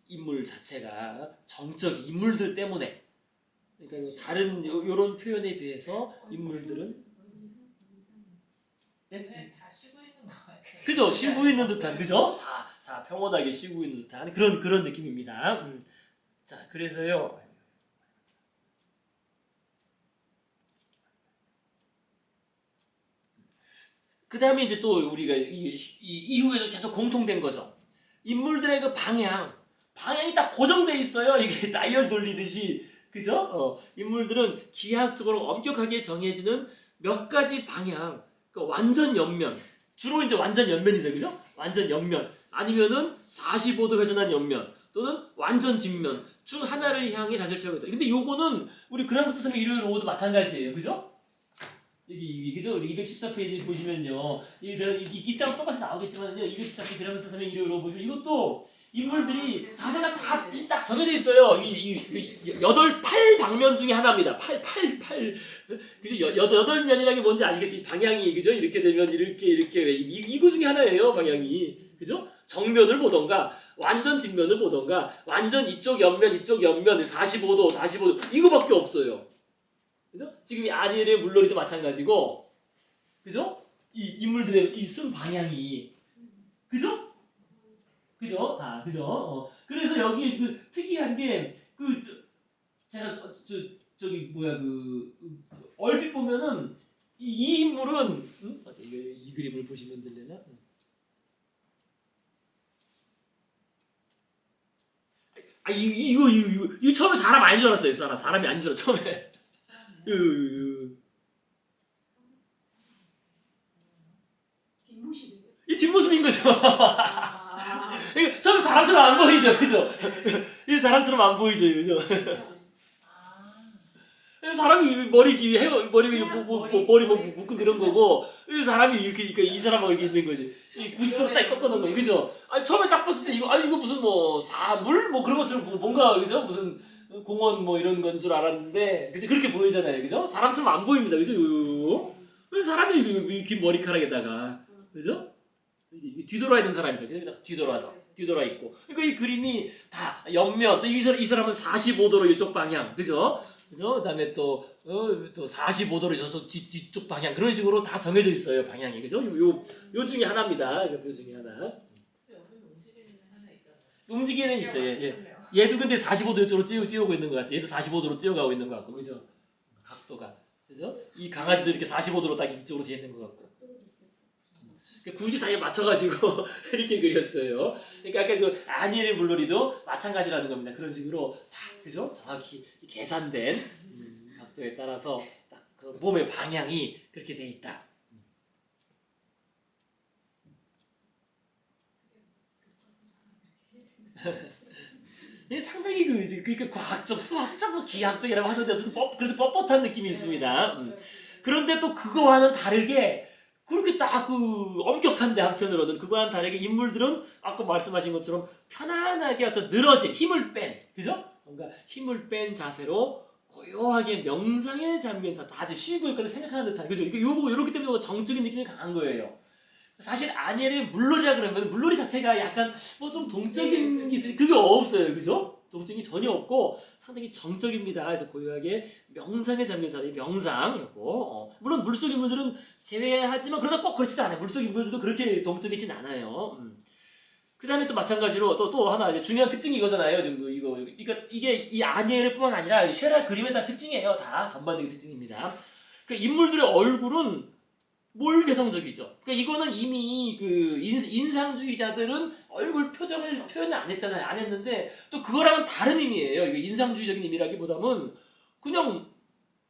인물 자체가 정적인 인물들 때문에 그러니까 다른 이런 표현에 비해서 인물들은 다 쉬고 있는 것 같아요. 그죠? 쉬고 있는 듯한 그죠? 다 평온하게 쉬고 있는 듯한 그런 느낌입니다. 자, 그래서요. 그 다음에 이제 또 우리가 이 이후에도 계속 공통된 거죠. 인물들의 그 방향이 딱 고정돼 있어요. 이게 다이얼 돌리듯이, 그죠? 인물들은 기하학적으로 엄격하게 정해지는 몇 가지 방향, 그러니까 완전 옆면, 주로 이제 완전 옆면이죠, 그죠? 완전 옆면, 아니면은 45도 회전한 옆면, 또는 완전 뒷면 중 하나를 향해 자세를 취하고 있다. 근데 요거는 우리 그랑드트 섬의 일요일 오후도 마찬가지예요, 그죠? 여기 그죠? 우리 214페이지 보시면요, 이따가 똑같이 나오겠지만요, 214페이지 그랑드트 섬의 일요일 오후 보시면 이것도 인물들이 자세가 다 딱 정해져 있어요. 팔 방면 중에 하나입니다. 팔. 그죠? 여덟 면이라는 게 뭔지 아시겠지? 방향이, 그죠? 이렇게 되면 이렇게 이거 중에 하나예요, 방향이. 그죠? 정면을 보던가, 완전 뒷면을 보던가, 완전 이쪽 옆면, 45도, 이거밖에 없어요. 그죠? 지금 이 아니엘의 물놀이도 마찬가지고, 그죠? 이 인물들의 이 쓴 방향이, 그죠? 그죠? 그래서 여기 그 특이한 게 제가 얼핏 보면은 이 인물은 이 그림을 보시면 들려나? 이거 처음에 사람 아닌 줄 알았어요. 사람이 아닌 줄 알았어 처음에. 뒷모습이요? 이 뒷모습인 거죠. 아. 이거 처음에 사람처럼 안 보이죠, 그죠? 이 사람처럼 안 보이죠, 그죠? 아, 사람이 머리 머리 머리 묶은 이런 거고, 이 사람이 이렇게 이 사람하고 이렇게 있는 거지. 이 90도로 딱 꺾어놓은 거, 그죠? 아니 처음에 딱 봤을 때 이거 무슨 뭐 사물 뭐 그런 것처럼 뭔가 그죠? 무슨 공원 뭐 이런 건 줄 알았는데, 그죠? 그렇게 보이잖아요, 그죠? 사람처럼 안 보입니다, 그죠? 왜 사람이 긴 머리카락에다가, 그죠? 뒤돌아 있는 사람이죠. 뒤돌아 있고. 그러니까 이 그림이 다 옆면 또 이 사람은 45도로 이쪽 방향, 그죠? 그죠? 그다음에 또 45도로 뒤쪽 방향 그런 식으로 다 정해져 있어요 방향이, 그죠? 요 중에 하나입니다. 요 중에 하나. 근데 여기는 움직이는 하나 있잖아요. 움직이는 있죠. 얘도 근데 45도 이쪽으로 뛰어오고 있는 것 같지. 얘도 45도로 뛰어가고 있는 것 같고, 그죠? 각도가, 그죠? 이 강아지도 이렇게 45도로 딱 이쪽으로 돼 있는 것 같고. 굳이 다 맞춰가지고 이렇게 그렸어요. 그러니까 아까 그 아니엘 물놀이도 마찬가지라는 겁니다. 그런 식으로 다, 그죠? 정확히 계산된 각도에 따라서 딱 그 몸의 방향이 그렇게 돼 있다. 이게 상당히 그 과학적, 수학적, 뭐 기하학적이라고 하는데 어쨌든 그래서 뻣뻣한 느낌이 있습니다. 그런데 또 그거와는 다르게 그렇게 딱 엄격한데 한편으로는 그거와는 다르게 인물들은 아까 말씀하신 것처럼 편안하게 어떤 늘어진 힘을 뺀, 그죠? 뭔가 힘을 뺀 자세로 고요하게 명상에 잠긴 다 아주 쉬고 있거나 생각하는 듯한, 그죠? 요렇기 때문에 정적인 느낌이 강한 거예요. 사실 아니엘의 물놀이라 그러면 물놀이 자체가 약간 뭐 좀 동적인 게 있으니 그게 없어요, 그죠? 동적이 전혀 없고 상당히 정적입니다. 그래서 고요하게 명상에 잠긴 사람이 명상이고, 물론 물속 인물들은 제외하지만 그러다 꼭 그렇지도 않아요. 물속 인물들도 그렇게 동적이진 않아요. 그 다음에 또 마찬가지로 또 하나 이제 중요한 특징이 이거잖아요. 지금 그러니까 이게 이 아니엘뿐만 아니라 쉐라 그림의 다 특징이에요. 다 전반적인 특징입니다. 그러니까 인물들의 얼굴은 몰 개성적이죠. 그러니까 이거는 이미 그 인상주의자들은 얼굴 표정을 표현을 안 했잖아요. 안 했는데 또 그거랑은 다른 의미예요. 이게 인상주의적인 의미라기보다는 그냥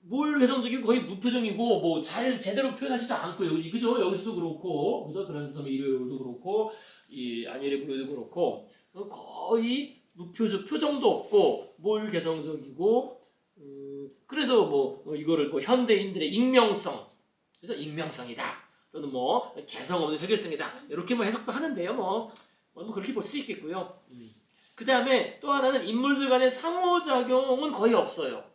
몰 개성적이고 거의 무표정이고 뭐 잘 제대로 표현하지도 않고요. 그죠? 여기서도 그렇고, 그죠? 그런 섬의 일요일도 그렇고, 이 아니엘의 물요일도 그렇고, 거의 무표정, 표정도 없고 몰 개성적이고, 그래서 뭐 이거를 뭐 현대인들의 익명성, 그래서 익명성이다 또는 뭐 개성 없는 획일성이다 이렇게 뭐 해석도 하는데요. 뭐 그렇게 볼 수 있겠고요. 그 다음에 또 하나는 인물들 간의 상호작용은 거의 없어요.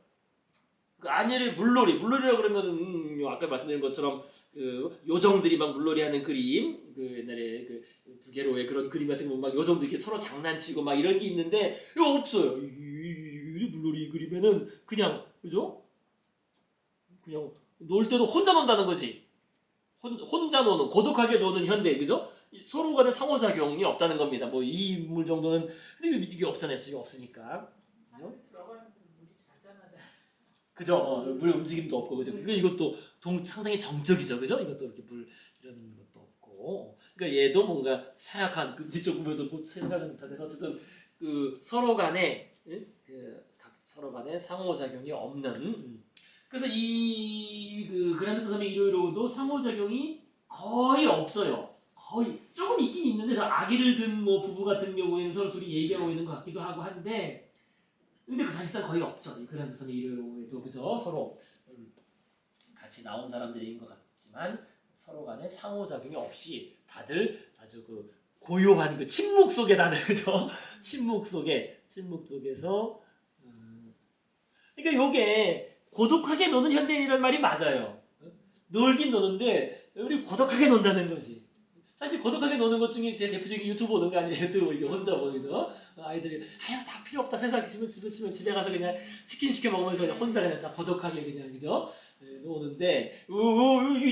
그 아니엘의 물놀이라고 그러면 아까 말씀드린 것처럼 그 요정들이 막 물놀이하는 그림, 그 옛날에 그 부게로의 그런 그림 같은 거 막 요정들이 이렇게 서로 장난치고 막 이런 게 있는데 이거 없어요. 이 물놀이 그림에는 그냥, 그죠? 그냥 놀 때도 혼자 논다는 거지. 혼자 노는, 고독하게 노는 현대, 그죠? 서로 간의 상호작용이 없다는 겁니다. 뭐 이 인물 정도는 근데 이게 없잖아요. 이게 없으니까. 안에 들어가면 물이 잔잔하잖아. 그죠? 물 움직임도 없고, 그죠? 이것도 상당히 정적이죠, 그죠? 이것도 이렇게 물 이런 것도 없고, 그러니까 얘도 뭔가 생각한 뒤쪽 보면서 뭐 생각하는 듯해서 어쨌든 그 서로 간에 각 서로 간에 상호작용이 없는. 그래서 그 그란트 섬의 일요일도 상호작용이 거의 없어요. 거의 조금 있긴 있는데 아기를 든 뭐 부부 같은 경우에는 서로 둘이 얘기하고 있는 것 같기도 하고 한데, 근데 그 사실상 거의 없죠. 이 그란트 섬의 일요일도, 그죠? 서로 같이 나온 사람들인 것 같지만 서로 간에 상호작용이 없이 다들 아주 그 고요한 그 침묵 속에 다들, 그죠? 침묵 속에서 그러니까 요게 고독하게 노는 현대인이라는 말이 맞아요. 놀긴 노는데 우리 고독하게 논다는 거지. 사실 고독하게 노는 것 중에 제일 대표적인 유튜브 보는 거 아니에요? 유튜브 이렇게 혼자 보면서 아이들이 다 필요 없다 회사 집에 집에 가서 그냥 치킨 시켜 먹으면서 그냥 혼자 그냥 다 고독하게 그냥, 그죠? 노는데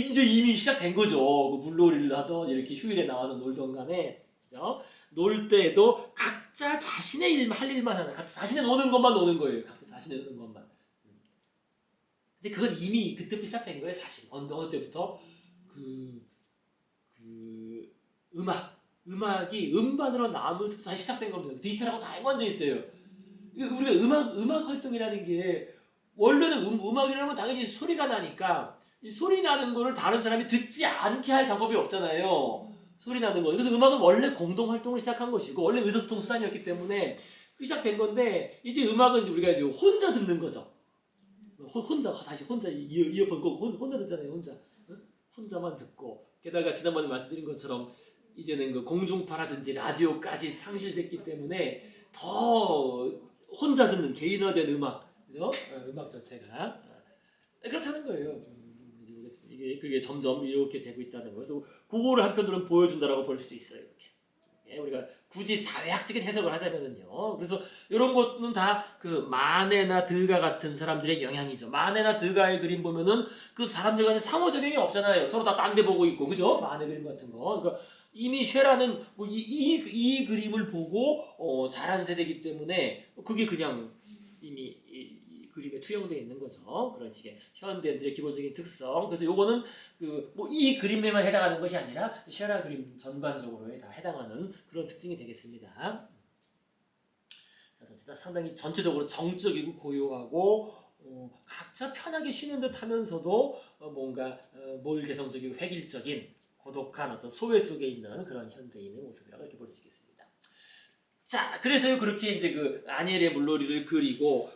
이제 이미 시작된 거죠. 물놀이를 하던 이렇게 휴일에 나와서 놀던 간에, 그죠? 놀 때에도 각자 자신의 할 일만 하는, 각자 자신의 노는 것만 노는 거예요. 각자 자신의 노는 것만. 근데 그건 이미 그때부터 시작된 거예요, 사실. 어느 때부터 음악이 음반으로 나오면서 다시 시작된 겁니다. 디지털하고 다 연관돼 있어요. 우리가 음악 활동이라는 게 원래는 음악이라는 건 당연히 소리가 나니까 이 소리 나는 거를 다른 사람이 듣지 않게 할 방법이 없잖아요. 소리 나는 거. 그래서 음악은 원래 공동 활동을 시작한 것이고 원래 의사소통 수단이었기 때문에 시작된 건데 이제 음악은 우리가 이제 혼자 듣는 거죠. 혼자 사실 혼자 이어폰 꽂고 혼자 듣잖아요. 혼자만 듣고 게다가 지난번에 말씀드린 것처럼 이제는 그 공중파라든지 라디오까지 상실됐기 때문에 더 혼자 듣는 개인화된 음악, 그죠? 음악 자체가 그렇다는 거예요. 그게 점점 이렇게 되고 있다는 거예요. 그래서 그거를 한편으로는 보여준다라고 볼 수도 있어요. 이렇게 우리가 굳이 사회학적인 해석을 하자면은요. 그래서 이런 것은 다 그 마네나 드가 같은 사람들의 영향이죠. 마네나 드가의 그림 보면은 그 사람들 간에 상호작용이 없잖아요. 서로 다 딴 데 보고 있고, 그죠? 마네 그림 같은 거. 그러니까 이미 쉐라는 뭐 이 그림을 보고 자란 세대이기 때문에 그게 그냥 이미 이 그림에 투영되어 있는 거죠. 그런 식의 현대인들의 기본적인 특성. 그래서 요거는 그 뭐 이 그림에만 해당하는 것이 아니라 쉐라 그림 전반적으로에 다 해당하는 그런 특징이 되겠습니다. 자, 진짜 상당히 전체적으로 정적이고 고요하고 각자 편하게 쉬는 듯 하면서도 뭔가 몰개성적이고 획일적인 고독한 어떤 소외 속에 있는 그런 현대인의 모습이라고 이렇게 볼 수 있겠습니다. 자, 그래서 그렇게 이제 그 아니엘의 물놀이를 그리고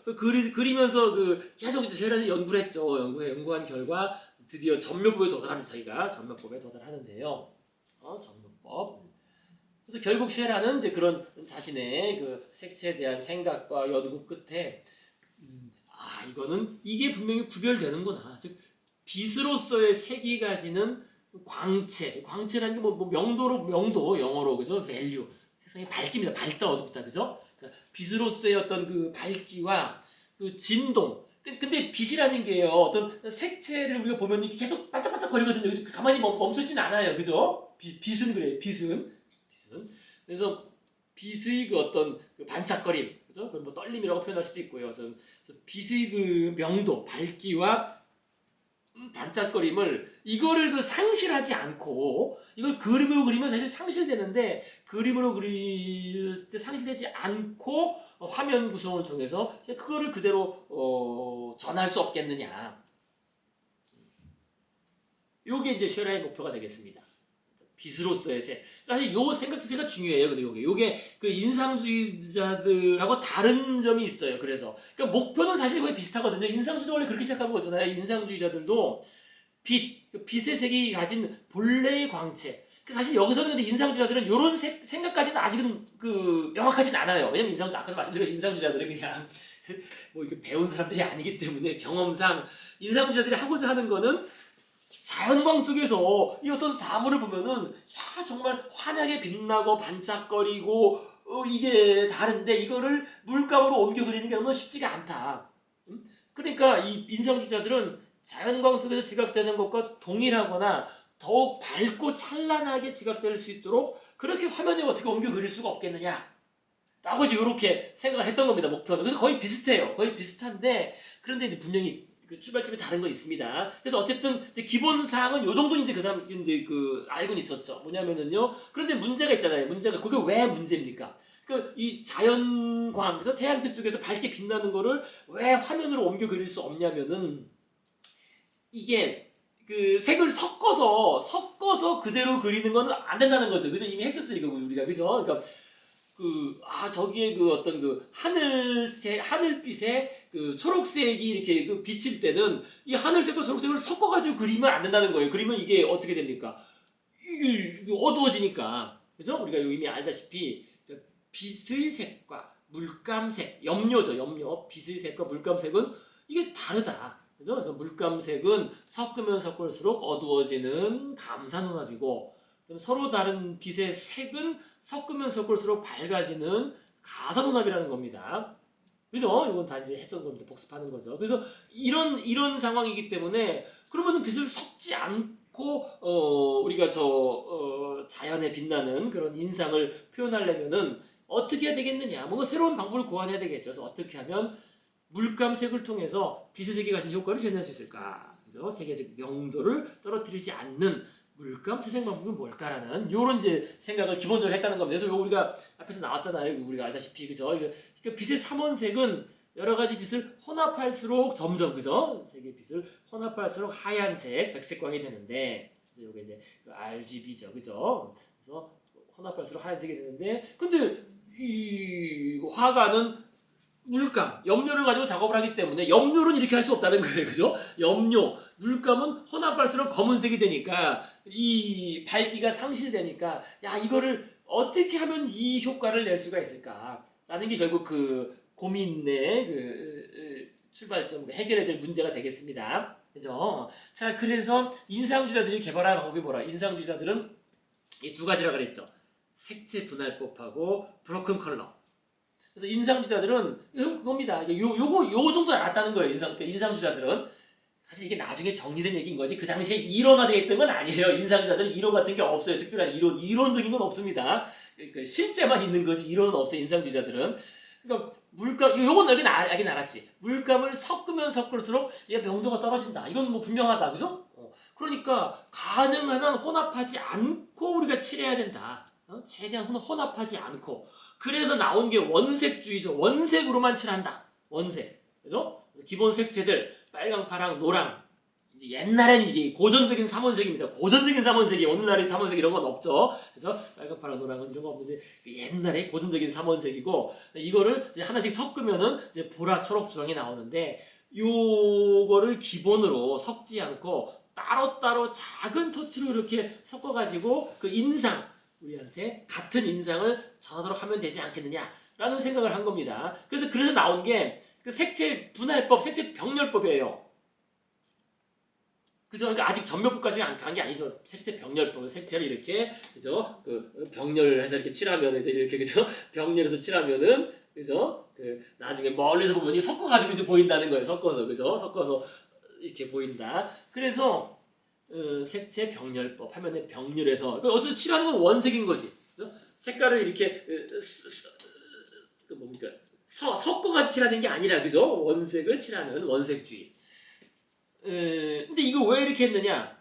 그리면서 계속 이제 쉐라는 연구를 했죠. 연구한 결과 드디어 전묘법에 도달하는 자기가 전묘법에 도달하는데요. 전묘법. 그래서 결국 쉐라는 이제 그런 자신의 그 색채에 대한 생각과 연구 끝에 이게 분명히 구별되는구나. 즉 빛으로서의 색이 가지는 광채라는 게 뭐 명도 영어로 그죠? value. 세상의 밝기입니다. 밝다 어둡다 그죠? 그러니까 빛으로서의 어떤 그 밝기와 그 진동. 근데 빛이라는 게요. 어떤 색채를 우리가 보면 이렇게 계속 반짝반짝 거리거든요. 가만히 멈춰있진 않아요. 그죠? 빛은 그래요. 빛은. 그래서 빛의 그 어떤 그 반짝거림, 그죠? 뭐 떨림이라고 표현할 수도 있고요. 그래서 빛의 그 명도, 밝기와 반짝거림을 이거를 그 상실하지 않고 이걸 그림으로 그리면 사실 상실되는데 그림으로 그릴 때 상실되지 않고 화면 구성을 통해서 그거를 그대로 전할 수 없겠느냐. 요게 이제 쉐라의 목표가 되겠습니다. 빛으로서의 색. 사실 요 생각 자체가 중요해요. 근데 요게 그 인상주의자들하고 다른 점이 있어요. 그래서 그러니까 목표는 사실 거의 비슷하거든요. 인상주의도 원래 그렇게 시작한 거잖아요. 인상주의자들도 빛의 색이 가진 본래의 광채. 사실 여기서는 근데 인상주의자들은 요런 생각까지는 아직은 그 명확하진 않아요. 왜냐면 아까도 말씀드린 인상주의자들은 그냥 뭐 이렇게 배운 사람들이 아니기 때문에 경험상 인상주의자들이 하고자 하는 거는 자연광 속에서 이 어떤 사물을 보면은 정말 환하게 빛나고 반짝거리고 이게 다른데 이거를 물감으로 옮겨 그리는 게 너무 쉽지가 않다. 그러니까 이 인상주의자들은 자연광 속에서 지각되는 것과 동일하거나 더욱 밝고 찬란하게 지각될 수 있도록 그렇게 화면에 어떻게 옮겨 그릴 수가 없겠느냐 라고 이제 이렇게 생각을 했던 겁니다. 목표는. 그래서 거의 비슷해요. 거의 비슷한데 그런데 이제 분명히 그 출발점이 다른 거 있습니다. 그래서 어쨌든 기본 사항은 요 정도는 이제 그 사람 이제 그 알고는 있었죠. 뭐냐면은요. 그런데 문제가 있잖아요. 그게 왜 문제입니까? 이 자연광, 그래서 태양빛 속에서 밝게 빛나는 거를 왜 화면으로 옮겨 그릴 수 없냐면은 이게 그 색을 섞어서 그대로 그리는 거는 안 된다는 거죠. 그죠? 이미 했었죠 이거 우리가 그죠? 그러니까 저기에 그 어떤 그 하늘빛에 그 초록색이 이렇게 그 비칠 때는 이 하늘색과 초록색을 섞어가지고 그리면 안 된다는 거예요. 그리면 이게 어떻게 됩니까? 이게 어두워지니까. 그죠? 우리가 이미 알다시피 빛의 색과 물감색, 염료죠, 염료. 빛의 색과 물감색은 이게 다르다. 그죠? 그래서 물감색은 섞으면 섞을수록 어두워지는 감산혼합이고 서로 다른 빛의 색은 섞으면 섞을수록 밝아지는 가산혼합이라는 겁니다. 그죠? 이건 다 이제 했던 겁니다. 복습하는 거죠. 그래서 이런 상황이기 때문에 그러면 빛을 섞지 않고 우리가 자연에 빛나는 그런 인상을 표현하려면은 어떻게 해야 되겠느냐? 뭔가 새로운 방법을 고안해야 되겠죠. 그래서 어떻게 하면 물감색을 통해서 빛의 세계 가진 효과를 재현할 수 있을까? 그죠? 세계적 명도를 떨어뜨리지 않는 물감 태생 방법이 뭘까라는 요런 이제 생각을 기본적으로 했다는 겁니다. 그래서 우리가 앞에서 나왔잖아요. 우리가 알다시피 그죠? 그 빛의 삼원색은 여러 가지 빛을 혼합할수록 점점 그죠? 세계 빛을 혼합할수록 하얀색, 백색광이 되는데 요게 이제 RGB죠, 그죠? 그래서 혼합할수록 하얀색이 되는데, 근데 이 화가는 물감, 염료를 가지고 작업을 하기 때문에 염료는 이렇게 할 수 없다는 거예요, 그죠? 염료, 물감은 혼합할수록 검은색이 되니까 이 밝기가 상실되니까 야 이거를 어떻게 하면 이 효과를 낼 수가 있을까라는 게 결국 그 고민의 그 출발점, 해결해야 될 문제가 되겠습니다. 그죠? 자, 그래서 인상주의자들이 개발한 방법이 뭐라? 인상주의자들은 이 두 가지라 그랬죠. 색채 분할법하고 브로큰 컬러. 그래서 인상주의자들은 그겁니다. 요 정도 알았다는 거예요. 인상주의자들은 사실 이게 나중에 정리된 얘기인 거지. 그 당시에 이론화되어 있던 건 아니에요. 인상주의자들은 이론 같은 게 없어요. 특별한 이론적인 건 없습니다. 그러니까 실제만 있는 거지. 이론은 없어요. 인상주의자들은. 그러니까 물감, 요건 알긴 알았지. 물감을 섞으면 섞을수록 얘 명도가 떨어진다. 이건 뭐 분명하다. 그죠? 그러니까 가능한 한 혼합하지 않고 우리가 칠해야 된다. 최대한 혼합하지 않고. 그래서 나온 게 원색주의죠. 원색으로만 칠한다. 원색. 그죠? 기본 색채들 빨강, 파랑, 노랑. 이제 옛날에는 이게 고전적인 삼원색입니다. 고전적인 삼원색이 오늘날의 삼원색 이런 건 없죠. 그래서 빨강, 파랑, 노랑은 이런 거 없는데 옛날에 고전적인 삼원색이고 이거를 이제 하나씩 섞으면은 이제 보라, 초록, 주황이 나오는데 요거를 기본으로 섞지 않고 따로따로 작은 터치로 이렇게 섞어가지고 그 인상 우리한테 같은 인상을 전하도록 하면 되지 않겠느냐라는 생각을 한 겁니다. 그래서 나온 게 그 색채 분할법, 색채 병렬법이에요. 그죠? 그러니까 아직 전멸법까지 간 게 아니죠. 색채 병렬법, 색채를 이렇게 그죠? 그 병렬해서 이렇게 칠하면 이렇게 그죠? 병렬해서 칠하면은 그죠? 그 나중에 멀리서 보면 이 섞어가지고 이제 보인다는 거예요. 섞어서 그죠? 섞어서 이렇게 보인다. 그래서 색채 병렬법 하면은 병렬해서 그러니까 어쨌든 칠하는 건 원색인 거지. 그죠? 색깔을 이렇게 그 뭡니까? 섞어가 칠하는 게 아니라 그죠? 원색을 칠하는 원색주의. 근데 이거 왜 이렇게 했느냐?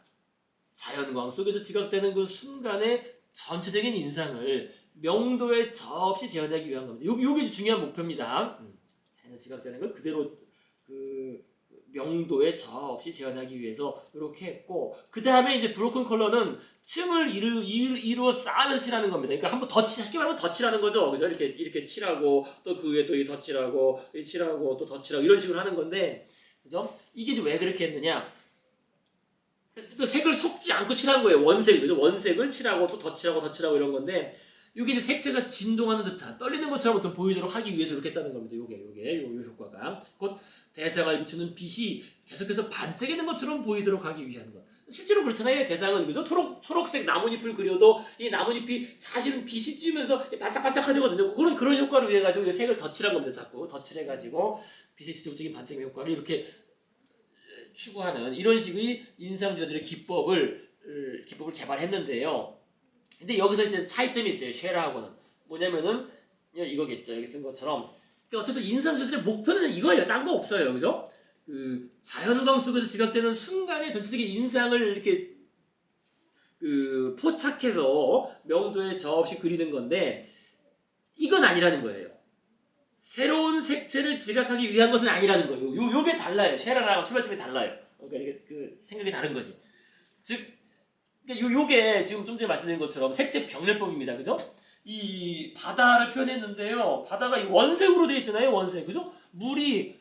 자연광 속에서 지각되는 그 순간의 전체적인 인상을 명도에 저없이 재현하기 위한 겁니다. 요게 중요한 목표입니다. 자연에서 지각되는 걸 그대로 그 명도에 저없이 재현하기 위해서 이렇게 했고, 그 다음에 이제 브로큰 컬러는 층을 이루어 쌓으면서 칠하는 겁니다. 그러니까 한번 더 쉽게 말하면 더 칠하는 거죠. 그죠? 이렇게 칠하고 또 그 위에 또 더 칠하고 칠하고 또 더 칠하고 이런 식으로 하는 건데, 그죠? 이게 이제 왜 그렇게 했느냐? 그 색을 섞지 않고 칠한 거예요. 원색, 그죠? 원색을 칠하고 또 더 칠하고 더 칠하고 이런 건데, 이게 이제 색채가 진동하는 듯한 떨리는 것처럼 좀 보이도록 하기 위해서 이렇게 했다는 겁니다. 요 효과가 곧 대상을 비추는 빛이 계속해서 반짝이는 것처럼 보이도록 하기 위한 것. 실제로 그렇잖아요. 대상은 그죠? 초록색 나뭇잎을 그려도 이 나뭇잎이 사실은 빛이 찌면서 반짝반짝하거든요. 그런 효과를 위해 가지고 색을 더 칠한 겁니다. 자꾸 더 칠해가지고 빛의 지속적인 반짝임 효과를 이렇게 추구하는 이런 식의 인상주의자들의 기법을 개발했는데요. 근데 여기서 이제 차이점이 있어요. 쉐라하고는 뭐냐면은 이거겠죠. 여기 쓴 것처럼. 그러니까 어쨌든 인상주의자들의 목표는 이거예요. 딴 거 없어요. 그죠? 그 자연광 속에서 지각되는 순간에 전체적인 인상을 이렇게 그 포착해서 명도에 저없이 그리는 건데 이건 아니라는 거예요. 새로운 색채를 지각하기 위한 것은 아니라는 거예요. 요게 달라요. 쉐라랑 출발점이 달라요. 그러니까 이게 그 생각이 다른 거지. 즉, 그러니까 요게 지금 좀 전에 말씀드린 것처럼 색채 병렬법입니다. 그죠? 이 바다를 표현했는데요. 바다가 이 원색으로 되어 있잖아요. 원색. 그죠? 물에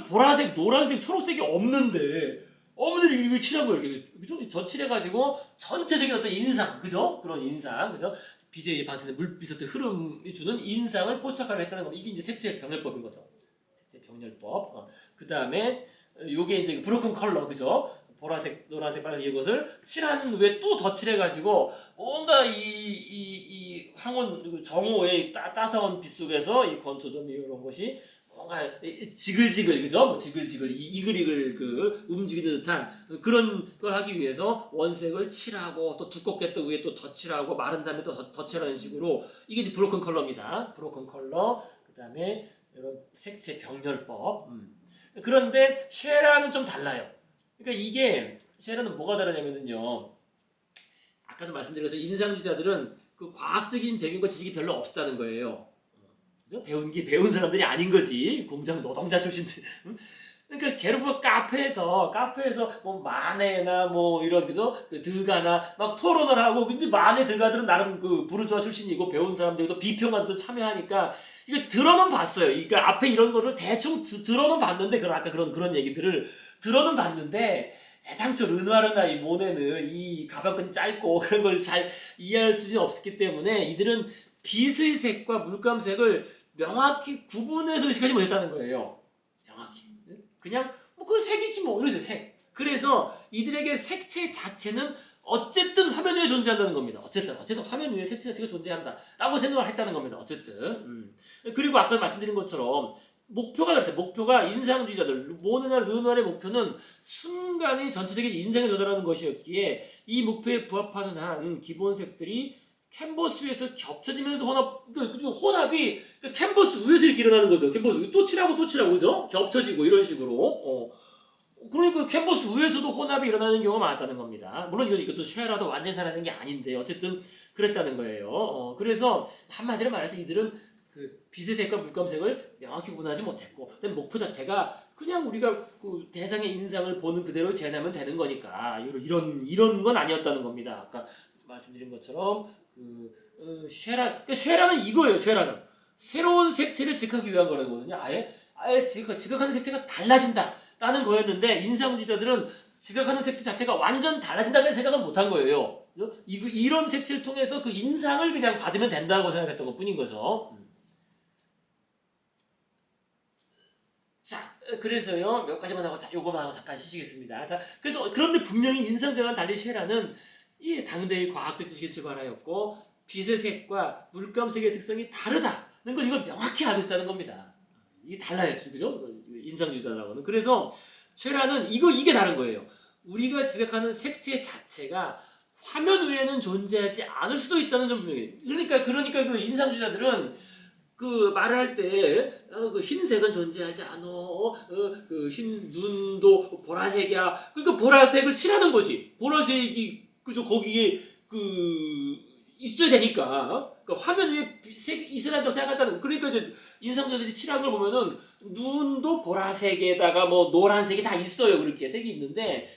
보라색, 노란색, 초록색이 없는데 이거 칠한 거예요. 이렇게. 그죠? 저 칠해가지고 전체적인 어떤 인상. 그죠? 그런 인상. 그죠? 빛에 반사된 물빛의 흐름이 주는 인상을 포착하려 했다는 겁니다. 이게 이제 색채 병렬법인 거죠. 색채 병렬법. 그 다음에 요게 이제 브로큰 컬러. 그죠? 보라색, 노란색, 빨간색 이것을 칠한 후에 또 더 칠해가지고 뭔가 이 황혼 정오의 따사온 빛 속에서 이 건조점 이런 것이 뭔가 지글지글 그죠? 뭐 지글지글 이글이글 그 움직이는 듯한 그런 걸 하기 위해서 원색을 칠하고 또 두껍게 또 위에 또 더 칠하고 마른 다음에 또 더 칠하는 식으로 이게 이제 브로큰 컬러입니다. 브로큰 컬러. 그다음에 이런 색채 병렬법. 그런데 쉐라는 좀 달라요. 그러니까 이게 쉐라는 뭐가 다르냐면요. 아까도 말씀드려서 인상주의자들은 그 과학적인 배경과 지식이 별로 없었다는 거예요. 그죠? 배운 사람들이 아닌 거지. 공장 노동자 출신들. 그러니까 게르프 카페에서 뭐 마네나 뭐 이런 그죠? 그 드가나 막 토론을 하고 근데 마네 드가들은 나름 그 부르주아 출신이고 배운 사람들도 비평한도 참여하니까 이거 들어는 봤어요. 그러니까 앞에 이런 거를 대충 들어는 봤는데 아까 그런 얘기들을 들어는 봤는데 애당초 르누아르나 이 모네는 이 가방끈이 짧고 그런 걸 잘 이해할 수준이 없었기 때문에 이들은 빛의 색과 물감색을 명확히 구분해서 의식하지 못했다는 거예요. 명확히. 그냥 뭐 그 색이지 뭐 이러세요. 색. 그래서 이들에게 색채 자체는 어쨌든 화면 위에 존재한다는 겁니다. 어쨌든 화면 위에 색채 자체가 존재한다라고 생각을 했다는 겁니다. 어쨌든. 그리고 아까 말씀드린 것처럼 목표가 그렇대. 목표가 인상주의자들 모네나 르누아르의 목표는 순간의 전체적인 인생에 도달하는 것이었기에 이 목표에 부합하는 한 기본색들이 캔버스 위에서 겹쳐지면서 혼합이 캔버스 위에서 이렇게 일어나는 거죠. 캔버스 위 또 칠하고 그죠? 겹쳐지고 이런 식으로. 그러니까 캔버스 위에서도 혼합이 일어나는 경우가 많았다는 겁니다. 물론 이것도 쉐라도 완전히 사라진 게 아닌데 어쨌든 그랬다는 거예요. 그래서 한마디로 말해서 이들은 그 빛의 색과 물감색을 명확히 구분하지 못했고, 그다음에 목표 자체가 그냥 우리가 그 대상의 인상을 보는 그대로 재현하면 되는 거니까 이런 건 아니었다는 겁니다. 아까 말씀드린 것처럼 쉐라는 이거예요. 쉐라는 새로운 색채를 지각하기 위한 거거든요. 아예 지각하는 색채가 달라진다라는 거였는데 인상주의자들은 지각하는 색채 자체가 완전 달라진다는 생각은 못한 거예요. 이런 색채를 통해서 그 인상을 그냥 받으면 된다고 생각했던 것뿐인 거죠. 자, 그래서요 몇 가지만 하고 요거만 하고 잠깐 쉬시겠습니다. 자, 그래서 그런데 분명히 인상주의와는 달리 쉐라는 이 당대의 과학적 지식에 출발하였고 빛의 색과 물감색의 특성이 다르다는 걸 이걸 명확히 알고 있다는 겁니다. 이게 달라요, 그죠? 인상주의자라고는. 그래서 쉐라는 이게 다른 거예요. 우리가 지각하는 색채 자체가 화면 위에는 존재하지 않을 수도 있다는 점 분명해요. 그러니까 그 인상주의자들은 그 말을 할 때 그 흰색은 존재하지 않아. 그 흰 눈도 보라색이야. 그러니까 보라색을 칠하는 거지. 보라색이 그죠? 거기에 그 있어야 되니까. 그러니까 화면 위에 색이 있어야 한다고 생각한다는. 그러니까 이제 인상자들이 칠한 걸 보면은 눈도 보라색에다가 뭐 노란색이 다 있어요. 그렇게 색이 있는데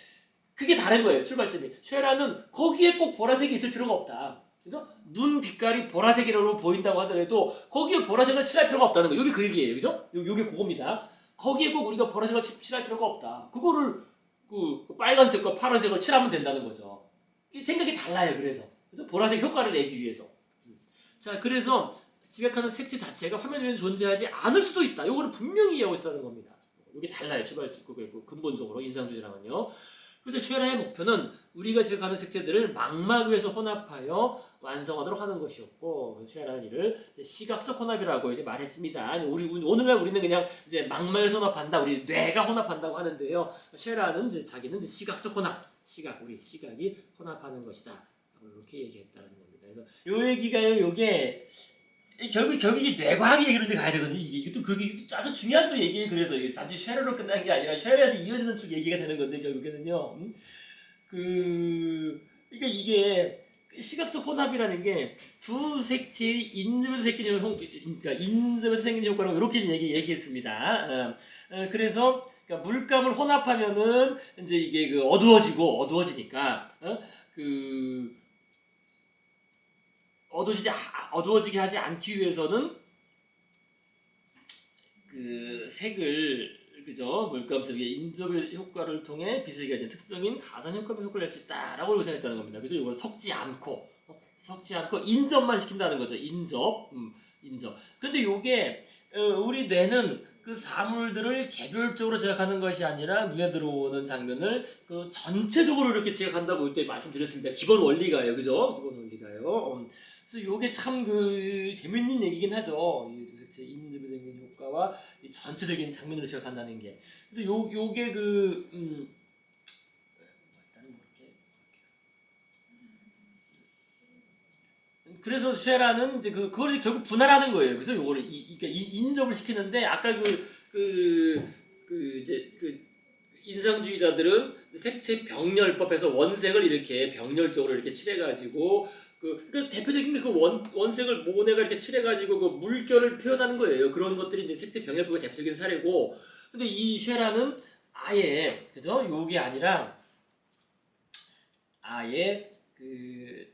그게 다른 거예요. 출발점이. 쉐라는 거기에 꼭 보라색이 있을 필요가 없다. 그래서 눈 빛깔이 보라색이라고 보인다고 하더라도 거기에 보라색을 칠할 필요가 없다는 거예요. 여기 그 얘기예요. 그죠? 요게 그겁니다. 거기에 꼭 우리가 보라색을 칠할 필요가 없다. 그거를 그 빨간색과 파란색을 칠하면 된다는 거죠. 이 생각이 달라요. 그래서 보라색 효과를 내기 위해서. 자, 그래서 지각하는 색채 자체가 화면 위에는 존재하지 않을 수도 있다. 요거를 분명히 이해하고 있다는 겁니다. 이게 달라요. 근본적으로 인상주의랑은요. 그래서 쉐라의 목표는 우리가 지각하는 색채들을 망막 위에서 혼합하여 완성하도록 하는 것이었고, 그래서 쉐라는 이를 시각적 혼합이라고 이제 말했습니다. 오늘날 우리는 그냥 이제 망막에서 혼합한다, 우리 뇌가 혼합한다고 하는데요. 쉐라는 이제 자기는 이제 시각적 혼합, 우리 시각이 혼합하는 것이다. 이렇게 얘기했다는 겁니다. 그래서 요 얘기가요, 요게 결국 이 뇌과학 얘기로 가야 되거든요. 이것도 아주 중요한 또 얘기예요. 그래서 이게 단지 쉐라로 끝난 게 아니라 쉐라에서 이어지는 쭉 얘기가 되는 건데 결국에는요. 그러니까 이게 시각적 혼합이라는 게 두 색채의 인접에서 생기는 효과라고 이렇게 얘기했습니다. 그래서 그러니까 물감을 혼합하면은 이제 이게 그 어두워지니까 어두워지게 하지 않기 위해서는 그 색을 그죠? 물감색의 인접의 효과를 통해 빛을 가진 특성인 가산 효과의 효과를 낼 수 있다라고 생각했다는 겁니다. 그죠? 이걸 섞지 않고 인접만 시킨다는 거죠. 인접. 근데 요게 우리 뇌는 그 사물들을 개별적으로 지각하는 것이 아니라 눈에 들어오는 장면을 그 전체적으로 이렇게 지각한다고 이때 말씀드렸습니다. 기본 원리가요. 그죠? 기본 원리가요. 그래서 요게 참 재밌는 얘기긴 하죠. 이 도색체 인접에 생긴 효과와 이 전체적인 장면으로 지각한다는 게. 그래서 요게 일단 뭐 이렇게 그래서 쉐라는 이제 그걸 결국 분할하는 거예요. 그죠? 요거를 그러니까 인접을 시키는데 아까 이제 인상주의자들은 색채 병렬법에서 원색을 이렇게 병렬적으로 이렇게 칠해가지고 그 대표적인 게 그 원색을 모네가 이렇게 칠해가지고 그 물결을 표현하는 거예요. 그런 것들이 이제 색채 병렬법의 대표적인 사례고, 근데 이 쉐라는 아예 그죠? 요게 아니라 아예